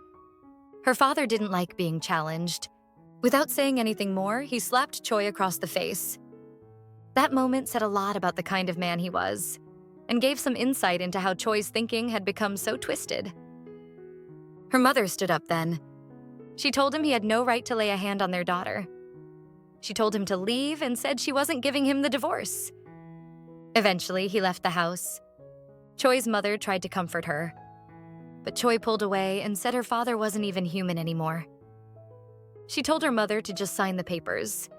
S1: Her father didn't like being challenged. Without saying anything more, he slapped Choi across the face. That moment said a lot about the kind of man he was, and gave some insight into how Choi's thinking had become so twisted. Her mother stood up then. She told him he had no right to lay a hand on their daughter. She told him to leave and said she wasn't giving him the divorce. Eventually, he left the house. Choi's mother tried to comfort her, but Choi pulled away and said her father wasn't even human anymore. She told her mother to just sign the papers.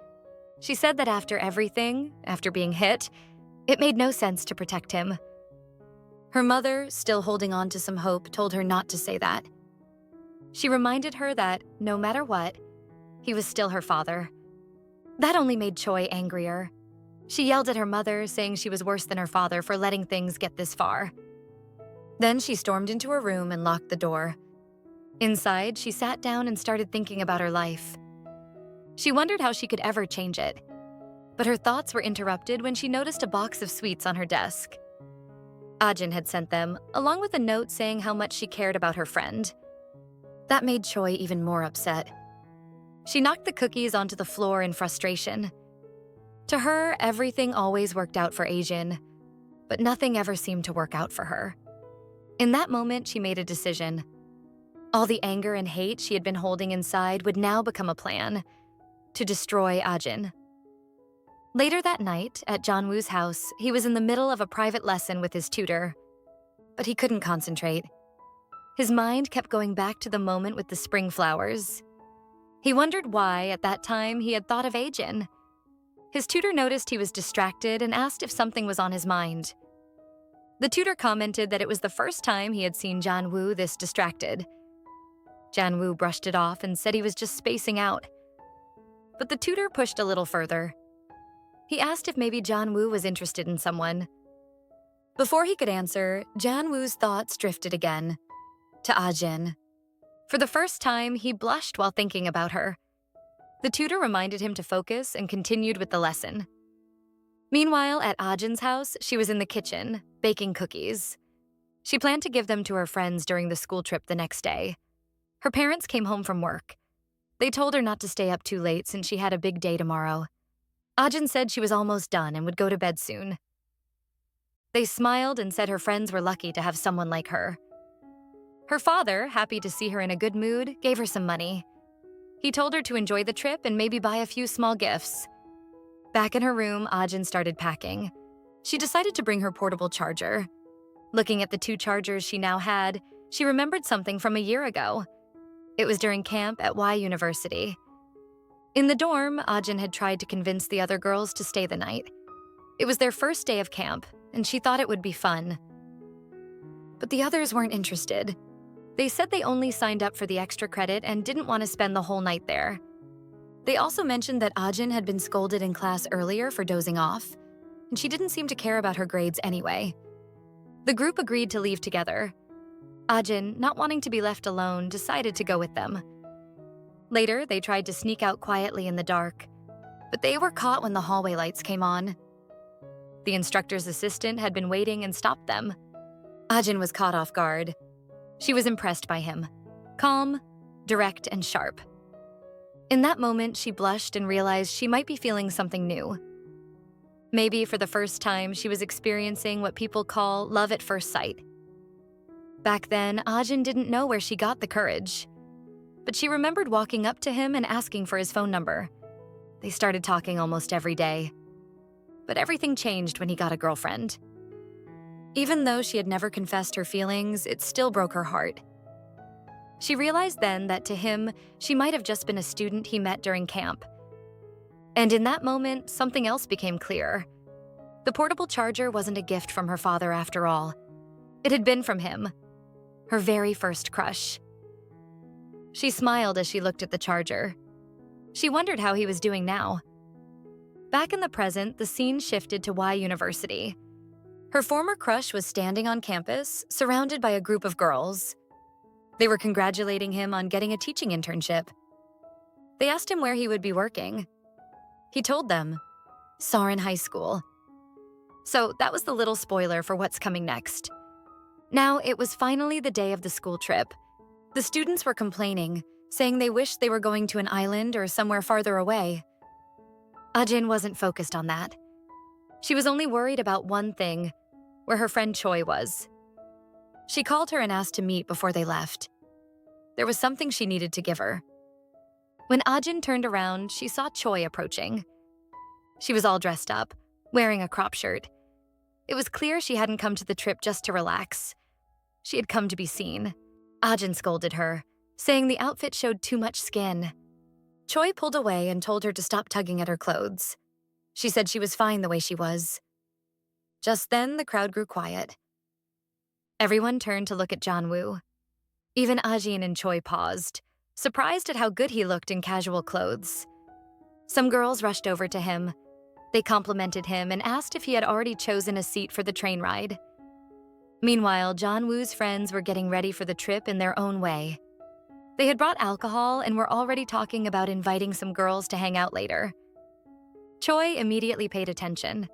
S1: She said that after everything, after being hit, it made no sense to protect him. Her mother, still holding on to some hope, told her not to say that. She reminded her that, no matter what, he was still her father. That only made Choi angrier. She yelled at her mother, saying she was worse than her father for letting things get this far. Then she stormed into her room and locked the door. Inside, she sat down and started thinking about her life. She wondered how she could ever change it. But her thoughts were interrupted when she noticed a box of sweets on her desk. Ajin had sent them, along with a note saying how much she cared about her friend. That made Choi even more upset. She knocked the cookies onto the floor in frustration. To her, everything always worked out for Ajin, but nothing ever seemed to work out for her. In that moment, she made a decision. All the anger and hate she had been holding inside would now become a plan to destroy Ajin. Later that night, at Junwoo's house, he was in the middle of a private lesson with his tutor, but he couldn't concentrate. His mind kept going back to the moment with the spring flowers. He wondered why, at that time, he had thought of Ajin. His tutor noticed he was distracted and asked if something was on his mind. The tutor commented that it was the first time he had seen Junwoo this distracted. Junwoo brushed it off and said he was just spacing out. But the tutor pushed a little further. He asked if maybe Junwoo was interested in someone. Before he could answer, Junwoo's thoughts drifted again, to Ajin. For the first time, he blushed while thinking about her. The tutor reminded him to focus and continued with the lesson. Meanwhile, at Ajin's house, she was in the kitchen, baking cookies. She planned to give them to her friends during the school trip the next day. Her parents came home from work. They told her not to stay up too late since she had a big day tomorrow. Ajin said she was almost done and would go to bed soon. They smiled and said her friends were lucky to have someone like her. Her father, happy to see her in a good mood, gave her some money. He told her to enjoy the trip and maybe buy a few small gifts. Back in her room, Ajin started packing. She decided to bring her portable charger. Looking at the 2 chargers she now had, she remembered something from a year ago. It was during camp at Y University. In the dorm, Ajin had tried to convince the other girls to stay the night. It was their first day of camp, and she thought it would be fun. But the others weren't interested. They said they only signed up for the extra credit and didn't want to spend the whole night there. They also mentioned that Ajin had been scolded in class earlier for dozing off, and she didn't seem to care about her grades anyway. The group agreed to leave together. Ajin, not wanting to be left alone, decided to go with them. Later, they tried to sneak out quietly in the dark, but they were caught when the hallway lights came on. The instructor's assistant had been waiting and stopped them. Ajin was caught off guard. She was impressed by him. Calm, direct, and sharp. In that moment, she blushed and realized she might be feeling something new. Maybe for the first time, she was experiencing what people call love at first sight. Back then, Ajin didn't know where she got the courage. But she remembered walking up to him and asking for his phone number. They started talking almost every day. But everything changed when he got a girlfriend. Even though she had never confessed her feelings, it still broke her heart. She realized then that to him, she might have just been a student he met during camp. And in that moment, something else became clear. The portable charger wasn't a gift from her father after all. It had been from him, her very first crush. She smiled as she looked at the charger. She wondered how he was doing now. Back in the present, the scene shifted to Y University. Her former crush was standing on campus, surrounded by a group of girls. They were congratulating him on getting a teaching internship. They asked him where he would be working. He told them, Soren High School. So that was the little spoiler for what's coming next. Now, it was finally the day of the school trip. The students were complaining, saying they wished they were going to an island or somewhere farther away. Ajin wasn't focused on that. She was only worried about one thing, where her friend Choi was. She called her and asked to meet before they left. There was something she needed to give her. When Ajin turned around, she saw Choi approaching. She was all dressed up, wearing a crop shirt. It was clear she hadn't come to the trip just to relax. She had come to be seen. Ajin scolded her, saying the outfit showed too much skin. Choi pulled away and told her to stop tugging at her clothes. She said she was fine the way she was. Just then, the crowd grew quiet. Everyone turned to look at Junwoo. Even Ajin and Choi paused, surprised at how good he looked in casual clothes. Some girls rushed over to him. They complimented him and asked if he had already chosen a seat for the train ride. Meanwhile, Junwoo's friends were getting ready for the trip in their own way. They had brought alcohol and were already talking about inviting some girls to hang out later. Choi immediately paid attention.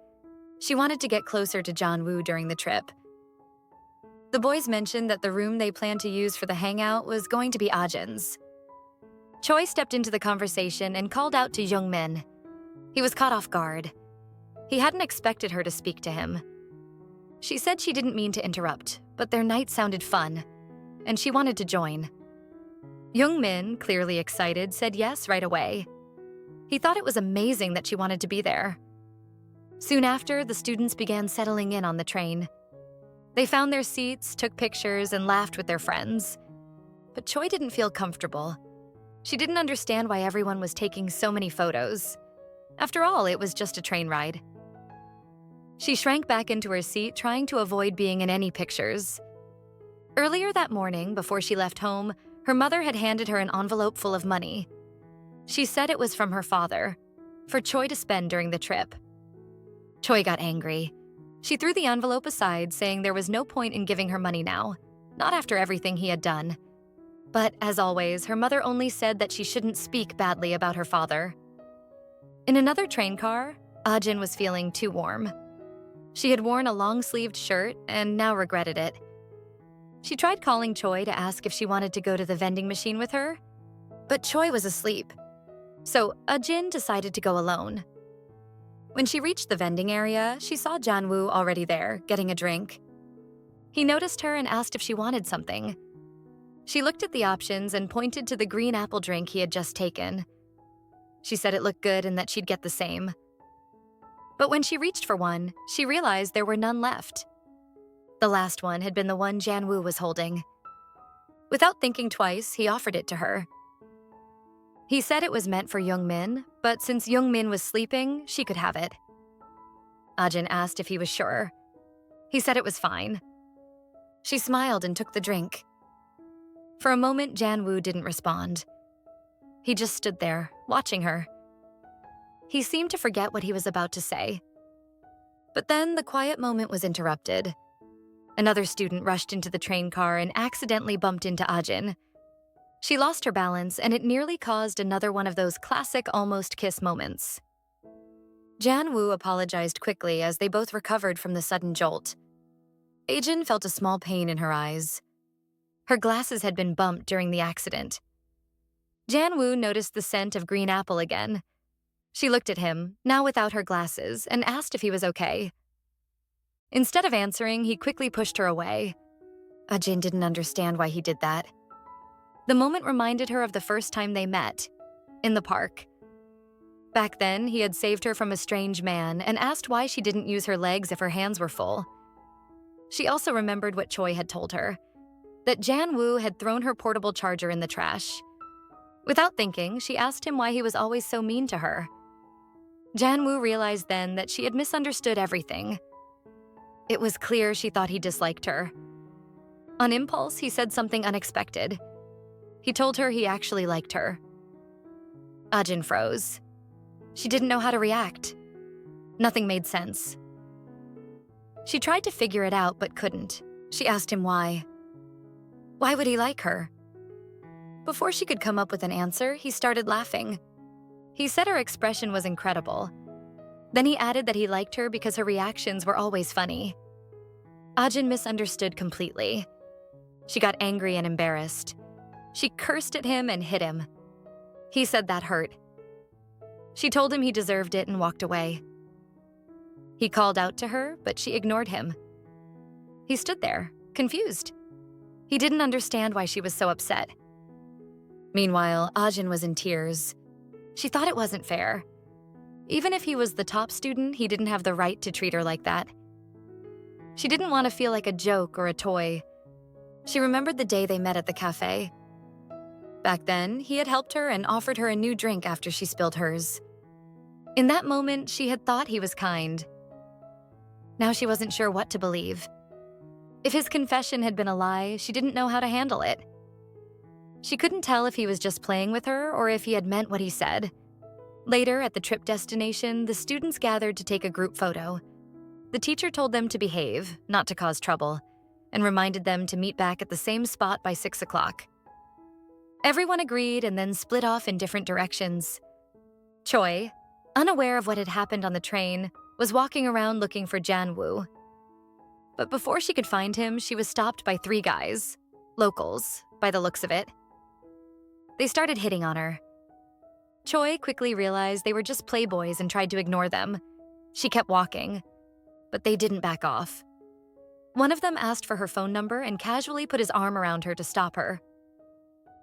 S1: She wanted to get closer to Junwoo during the trip. The boys mentioned that the room they planned to use for the hangout was going to be Ajin's. Choi stepped into the conversation and called out to Youngmin. He was caught off guard. He hadn't expected her to speak to him. She said she didn't mean to interrupt, but their night sounded fun, and she wanted to join. Youngmin, clearly excited, said yes right away. He thought it was amazing that she wanted to be there. Soon after, the students began settling in on the train. They found their seats, took pictures, and laughed with their friends. But Choi didn't feel comfortable. She didn't understand why everyone was taking so many photos. After all, it was just a train ride. She shrank back into her seat, trying to avoid being in any pictures. Earlier that morning, before she left home, her mother had handed her an envelope full of money. She said it was from her father, for Choi to spend during the trip. Choi got angry. She threw the envelope aside, saying there was no point in giving her money now, not after everything he had done. But as always, her mother only said that she shouldn't speak badly about her father. In another train car, Ajin was feeling too warm. She had worn a long-sleeved shirt and now regretted it. She tried calling Choi to ask if she wanted to go to the vending machine with her, But Choi was asleep, so Ajin decided to go alone. When she reached the vending area, she saw Junwoo already there, getting a drink. He noticed her and asked if she wanted something. She looked at the options and pointed to the green apple drink he had just taken. She said it looked good and that she'd get the same. But when she reached for one, she realized there were none left. The last one had been the one Junwoo was holding. Without thinking twice, he offered it to her. He said it was meant for Youngmin, but since Youngmin was sleeping, she could have it. Ajin asked if he was sure. He said it was fine. She smiled and took the drink. For a moment, Junwoo didn't respond. He just stood there, watching her. He seemed to forget what he was about to say. But then the quiet moment was interrupted. Another student rushed into the train car and accidentally bumped into Ajin. She lost her balance, and it nearly caused another one of those classic almost kiss moments. Junwoo apologized quickly as they both recovered from the sudden jolt. Ajin felt a small pain in her eyes. Her glasses had been bumped during the accident. Junwoo noticed the scent of green apple again. She looked at him, now without her glasses, and asked if he was okay. Instead of answering, he quickly pushed her away. Ajin didn't understand why he did that. The moment reminded her of the first time they met, in the park. Back then, he had saved her from a strange man and asked why she didn't use her legs if her hands were full. She also remembered what Choi had told her, that Junwoo had thrown her portable charger in the trash. Without thinking, she asked him why he was always so mean to her. Junwoo realized then that she had misunderstood everything. It was clear she thought he disliked her. On impulse, he said something unexpected. He told her he actually liked her. Ajin froze. She didn't know how to react. Nothing made sense. She tried to figure it out but couldn't. She asked him why. Why would he like her? Before she could come up with an answer, he started laughing. He said her expression was incredible. Then he added that he liked her because her reactions were always funny. Ajin misunderstood completely. She got angry and embarrassed. She cursed at him and hit him. He said that hurt. She told him he deserved it and walked away. He called out to her, but she ignored him. He stood there, confused. He didn't understand why she was so upset. Meanwhile, Ajin was in tears. She thought it wasn't fair. Even if he was the top student, he didn't have the right to treat her like that. She didn't want to feel like a joke or a toy. She remembered the day they met at the cafe. Back then, he had helped her and offered her a new drink after she spilled hers. In that moment, she had thought he was kind. Now she wasn't sure what to believe. If his confession had been a lie, she didn't know how to handle it. She couldn't tell if he was just playing with her or if he had meant what he said. Later, at the trip destination, the students gathered to take a group photo. The teacher told them to behave, not to cause trouble, and reminded them to meet back at the same spot by 6 o'clock. Everyone agreed and then split off in different directions. Choi, unaware of what had happened on the train, was walking around looking for Junwoo. But before she could find him, she was stopped by 3 guys, locals, by the looks of it. They started hitting on her. Choi quickly realized they were just playboys and tried to ignore them. She kept walking, but they didn't back off. One of them asked for her phone number and casually put his arm around her to stop her.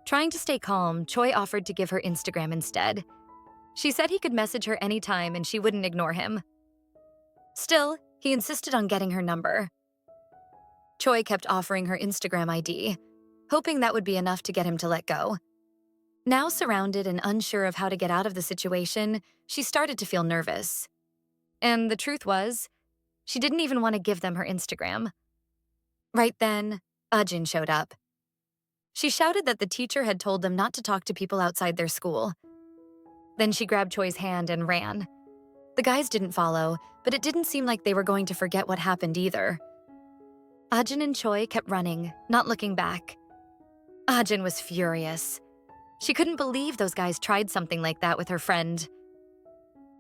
S1: Trying to stay calm, Choi offered to give her Instagram instead. She said he could message her anytime and she wouldn't ignore him. Still, he insisted on getting her number. Choi kept offering her Instagram ID, hoping that would be enough to get him to let go. Now surrounded and unsure of how to get out of the situation, she started to feel nervous. And the truth was, she didn't even want to give them her Instagram. Right then, Ajin showed up. She shouted that the teacher had told them not to talk to people outside their school. Then she grabbed Choi's hand and ran. The guys didn't follow, but it didn't seem like they were going to forget what happened either. Ajin and Choi kept running, not looking back. Ajin was furious. She couldn't believe those guys tried something like that with her friend.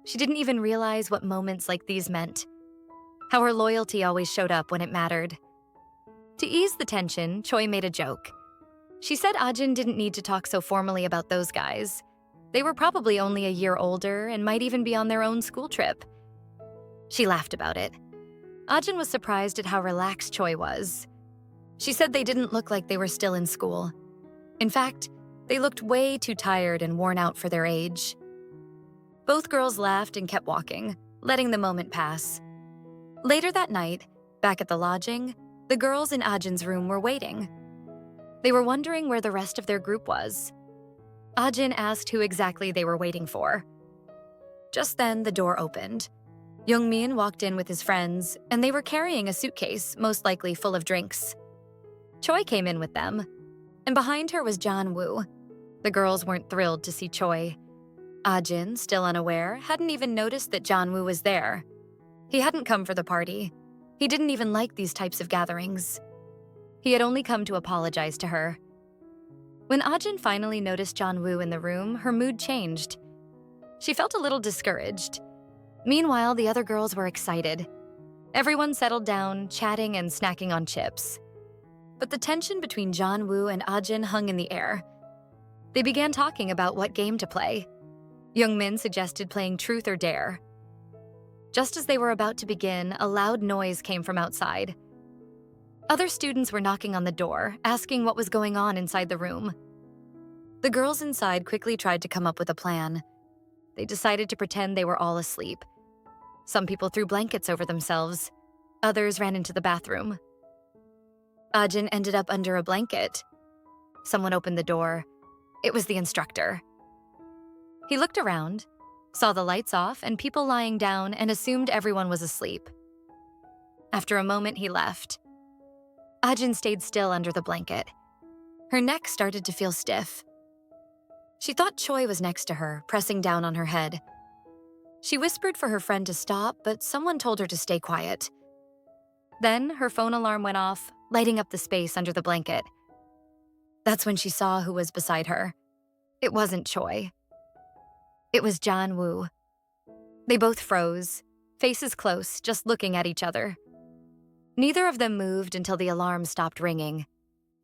S1: She didn't even realize what moments like these meant, how her loyalty always showed up when it mattered. To ease the tension, Choi made a joke. She said Ajin didn't need to talk so formally about those guys. They were probably only a year older and might even be on their own school trip. She laughed about it. Ajin was surprised at how relaxed Choi was. She said they didn't look like they were still in school. In fact, they looked way too tired and worn out for their age. Both girls laughed and kept walking, letting the moment pass. Later that night, back at the lodging, the girls in Ajin's room were waiting. They were wondering where the rest of their group was. Ajin asked who exactly they were waiting for. Just then, the door opened. Youngmin walked in with his friends, and they were carrying a suitcase, most likely full of drinks. Choi came in with them, and behind her was Junwoo. The girls weren't thrilled to see Choi. Ajin, still unaware, hadn't even noticed that Junwoo was there. He hadn't come for the party. He didn't even like these types of gatherings. He had only come to apologize to her. When Ajin finally noticed Junwoo in the room, her mood changed. She felt a little discouraged. Meanwhile, the other girls were excited. Everyone settled down, chatting and snacking on chips. But the tension between Junwoo and Ajin hung in the air. They began talking about what game to play. Youngmin suggested playing Truth or Dare. Just as they were about to begin, a loud noise came from outside. Other students were knocking on the door, asking what was going on inside the room. The girls inside quickly tried to come up with a plan. They decided to pretend they were all asleep. Some people threw blankets over themselves. Others ran into the bathroom. Ajin ended up under a blanket. Someone opened the door. It was the instructor. He looked around, saw the lights off and people lying down, and assumed everyone was asleep. After a moment, he left. Ajin stayed still under the blanket. Her neck started to feel stiff. She thought Choi was next to her, pressing down on her head. She whispered for her friend to stop, but someone told her to stay quiet. Then her phone alarm went off, lighting up the space under the blanket. That's when she saw who was beside her. It wasn't Choi. It was Junwoo. They both froze, faces close, just looking at each other. Neither of them moved until the alarm stopped ringing.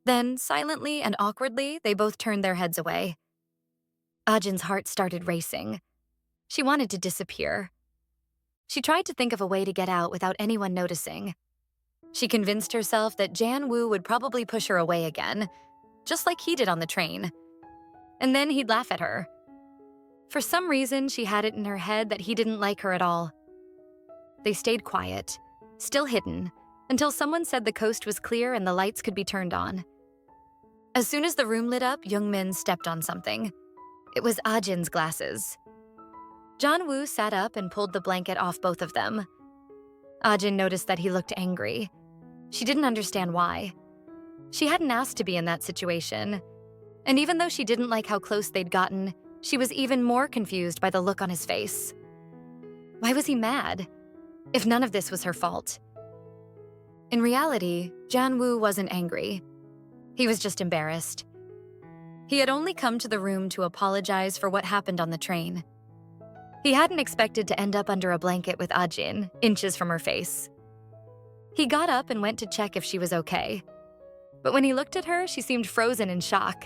S1: Then, silently and awkwardly, they both turned their heads away. Ajin's heart started racing. She wanted to disappear. She tried to think of a way to get out without anyone noticing. She convinced herself that Junwoo would probably push her away again, just like he did on the train. And then he'd laugh at her. For some reason, she had it in her head that he didn't like her at all. They stayed quiet, still hidden, until someone said the coast was clear and the lights could be turned on. As soon as the room lit up, Youngmin stepped on something. It was Ajin's glasses. Junwoo sat up and pulled the blanket off both of them. Ajin noticed that he looked angry. She didn't understand why. She hadn't asked to be in that situation. And even though she didn't like how close they'd gotten, she was even more confused by the look on his face. Why was he mad? If none of this was her fault. In reality, Junwoo wasn't angry. He was just embarrassed. He had only come to the room to apologize for what happened on the train. He hadn't expected to end up under a blanket with Ajin, inches from her face. He got up and went to check if she was okay. But when he looked at her, she seemed frozen in shock.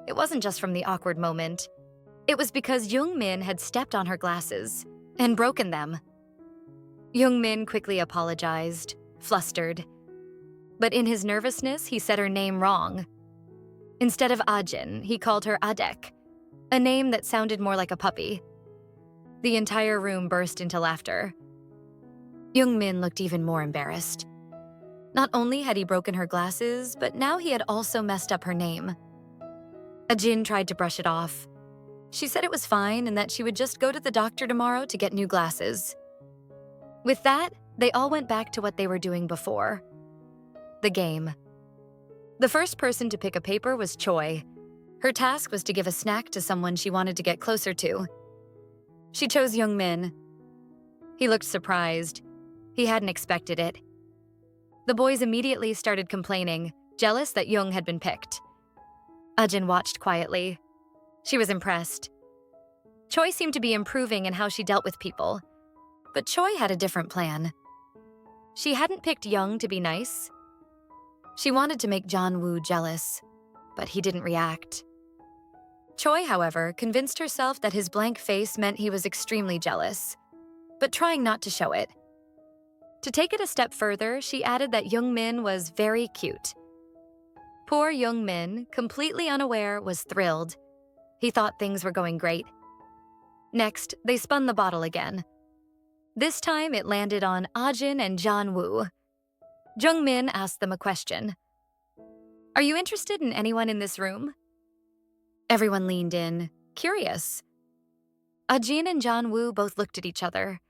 S1: It wasn't just from the awkward moment. It was because Youngmin had stepped on her glasses and broken them. Youngmin quickly apologized, flustered. But in his nervousness, he said her name wrong. Instead of Ajin, he called her Adek, a name that sounded more like a puppy. The entire room burst into laughter. Youngmin looked even more embarrassed. Not only had he broken her glasses, but now he had also messed up her name. Ajin tried to brush it off. She said it was fine and that she would just go to the doctor tomorrow to get new glasses. With that, they all went back to what they were doing before. The game. The first person to pick a paper was Choi. Her task was to give a snack to someone she wanted to get closer to. She chose Youngmin. He looked surprised. He hadn't expected it. The boys immediately started complaining, jealous that Young had been picked. Ajin watched quietly. She was impressed. Choi seemed to be improving in how she dealt with people. But Choi had a different plan. She hadn't picked Young to be nice. She wanted to make Junwoo jealous. but he didn't react. Choi, however, convinced herself that his blank face meant he was extremely jealous, but trying not to show it. To take it a step further, she added that Young-min was very cute. Poor Young-min, completely unaware, was thrilled. He thought things were going great. Next, they spun the bottle again. This time, it landed on Ajin and Junwoo. Jung-min asked them a question. "Are you interested in anyone in this room?" Everyone leaned in, curious. Ajin and Junwoo both looked at each other.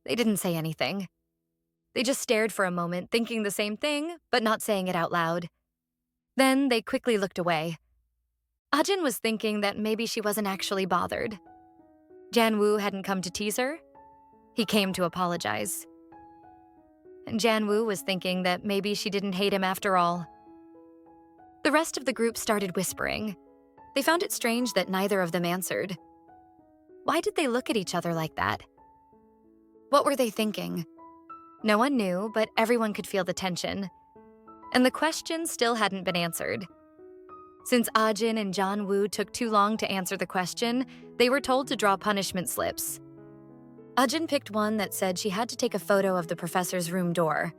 S1: They didn't say anything. They just stared for a moment, thinking the same thing, but not saying it out loud. Then they quickly looked away. Ajin was thinking that maybe she wasn't actually bothered. Junwoo hadn't come to tease her. He came to apologize. And Junwoo was thinking that maybe she didn't hate him after all. The rest of the group started whispering. They found it strange that neither of them answered. Why did they look at each other like that? What were they thinking? No one knew, but everyone could feel the tension. And the question still hadn't been answered. Since Ajin and Junwoo took too long to answer the question, they were told to draw punishment slips. Ajin picked one that said she had to take a photo of the professor's room door.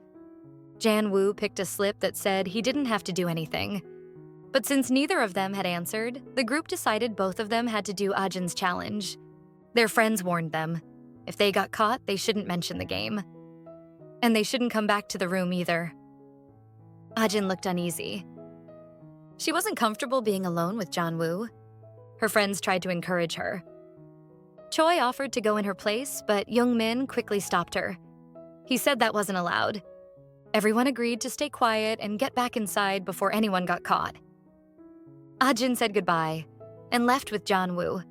S1: Junwoo picked a slip that said he didn't have to do anything. But since neither of them had answered, the group decided both of them had to do Ajin's challenge. Their friends warned them. If they got caught, they shouldn't mention the game. And they shouldn't come back to the room either. Ajin looked uneasy. She wasn't comfortable being alone with Junwoo. Her friends tried to encourage her. Choi offered to go in her place, but Young-min quickly stopped her. He said that wasn't allowed. Everyone agreed to stay quiet and get back inside before anyone got caught. Ajin said goodbye and left with Junwoo.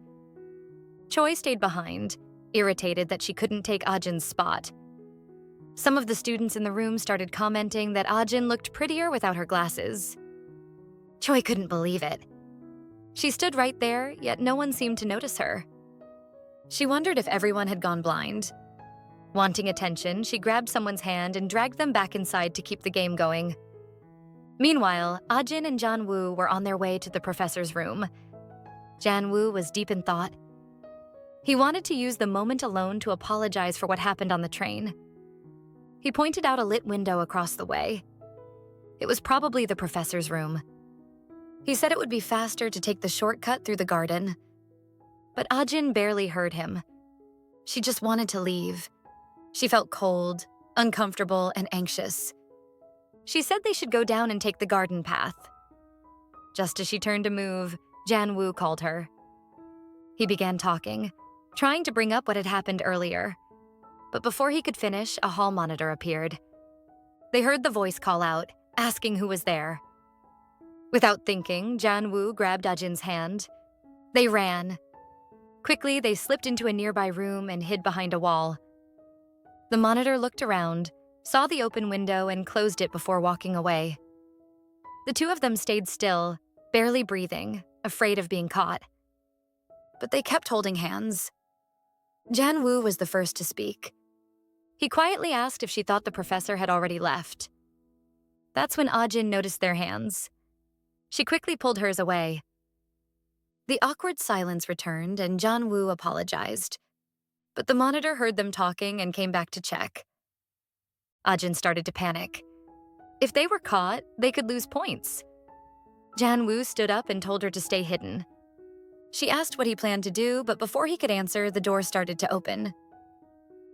S1: Choi stayed behind, irritated that she couldn't take Ajin's spot. Some of the students in the room started commenting that Ajin looked prettier without her glasses. Choi couldn't believe it. She stood right there, yet no one seemed to notice her. She wondered if everyone had gone blind. Wanting attention, she grabbed someone's hand and dragged them back inside to keep the game going. Meanwhile, Ajin and Junwoo were on their way to the professor's room. Junwoo was deep in thought. He wanted to use the moment alone to apologize for what happened on the train. He pointed out a lit window across the way. It was probably the professor's room. He said it would be faster to take the shortcut through the garden. But Ajin barely heard him. She just wanted to leave. She felt cold, uncomfortable, and anxious. She said they should go down and take the garden path. Just as she turned to move, Junwoo called her. He began talking, trying to bring up what had happened earlier. But before he could finish, a hall monitor appeared. They heard the voice call out, asking who was there. Without thinking, Junwoo grabbed Ajin's hand. They ran. Quickly, they slipped into a nearby room and hid behind a wall. The monitor looked around, saw the open window, and closed it before walking away. The two of them stayed still, barely breathing, afraid of being caught. But they kept holding hands. Junwoo was the first to speak. He quietly asked if she thought the professor had already left. That's when Ajin noticed their hands. She quickly pulled hers away. The awkward silence returned, and Junwoo apologized. But the monitor heard them talking and came back to check. Ajin started to panic. If they were caught, they could lose points. Junwoo stood up and told her to stay hidden. She asked what he planned to do, but before he could answer, the door started to open.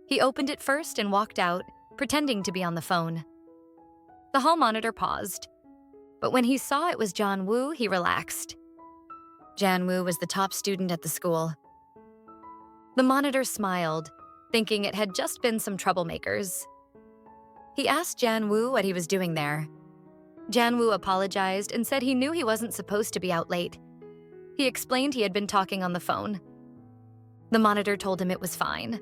S1: He opened it first and walked out, pretending to be on the phone. The hall monitor paused. But when he saw it was Junwoo, he relaxed. Junwoo was the top student at the school. The monitor smiled, thinking it had just been some troublemakers. He asked Junwoo what he was doing there. Junwoo apologized and said he knew he wasn't supposed to be out late. He explained he had been talking on the phone. The monitor told him it was fine.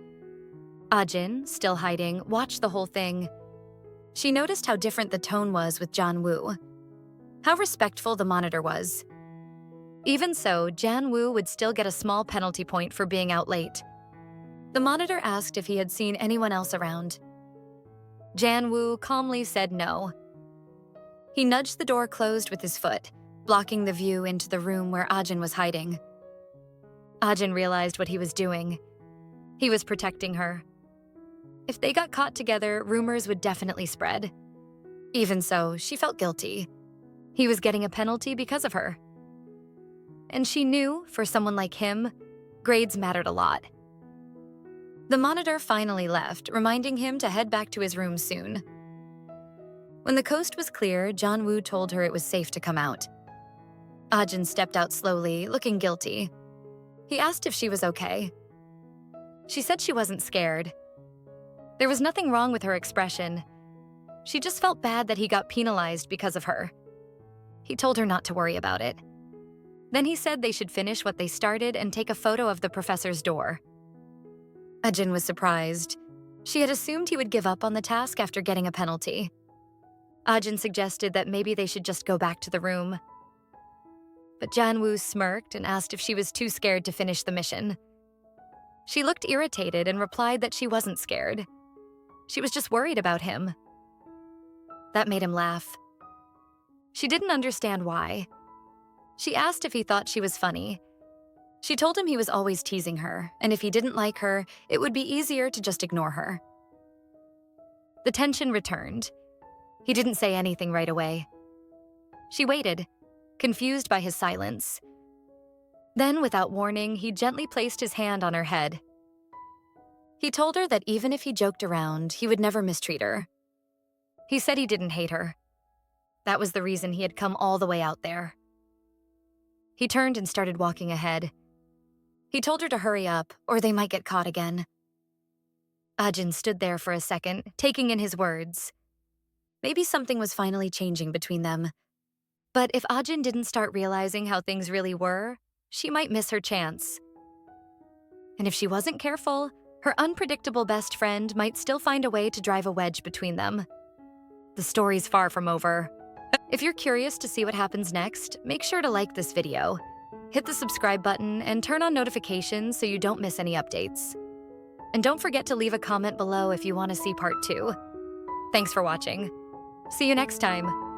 S1: Ajin, still hiding, watched the whole thing. She noticed how different the tone was with Junwoo. How respectful the monitor was. Even so, Junwoo would still get a small penalty point for being out late. The monitor asked if he had seen anyone else around. Junwoo calmly said no. He nudged the door closed with his foot, blocking the view into the room where Ajin was hiding. Ajin realized what he was doing. He was protecting her. If they got caught together, rumors would definitely spread. Even so, she felt guilty. He was getting a penalty because of her. And she knew, for someone like him, grades mattered a lot. The monitor finally left, reminding him to head back to his room soon. When the coast was clear, Junwoo told her it was safe to come out. Ajin stepped out slowly, looking guilty. He asked if she was okay. She said she wasn't scared. There was nothing wrong with her expression. She just felt bad that he got penalized because of her. He told her not to worry about it. Then he said they should finish what they started and take a photo of the professor's door. Ajin was surprised. She had assumed he would give up on the task after getting a penalty. Ajin suggested that maybe they should just go back to the room. But Junwoo smirked and asked if she was too scared to finish the mission. She looked irritated and replied that she wasn't scared. She was just worried about him. That made him laugh. She didn't understand why. She asked if he thought she was funny. She told him he was always teasing her, and if he didn't like her, it would be easier to just ignore her. The tension returned. He didn't say anything right away. She waited, confused by his silence. Then, without warning, he gently placed his hand on her head. He told her that even if he joked around, he would never mistreat her. He said he didn't hate her. That was the reason he had come all the way out there. He turned and started walking ahead. He told her to hurry up, or they might get caught again. Ajin stood there for a second, taking in his words. Maybe something was finally changing between them. But if Ajin didn't start realizing how things really were, she might miss her chance. And if she wasn't careful, her unpredictable best friend might still find a way to drive a wedge between them. The story's far from over. If you're curious to see what happens next, make sure to like this video, hit the subscribe button, and turn on notifications so you don't miss any updates. And don't forget to leave a comment below if you want to see part 2. Thanks for watching. See you next time.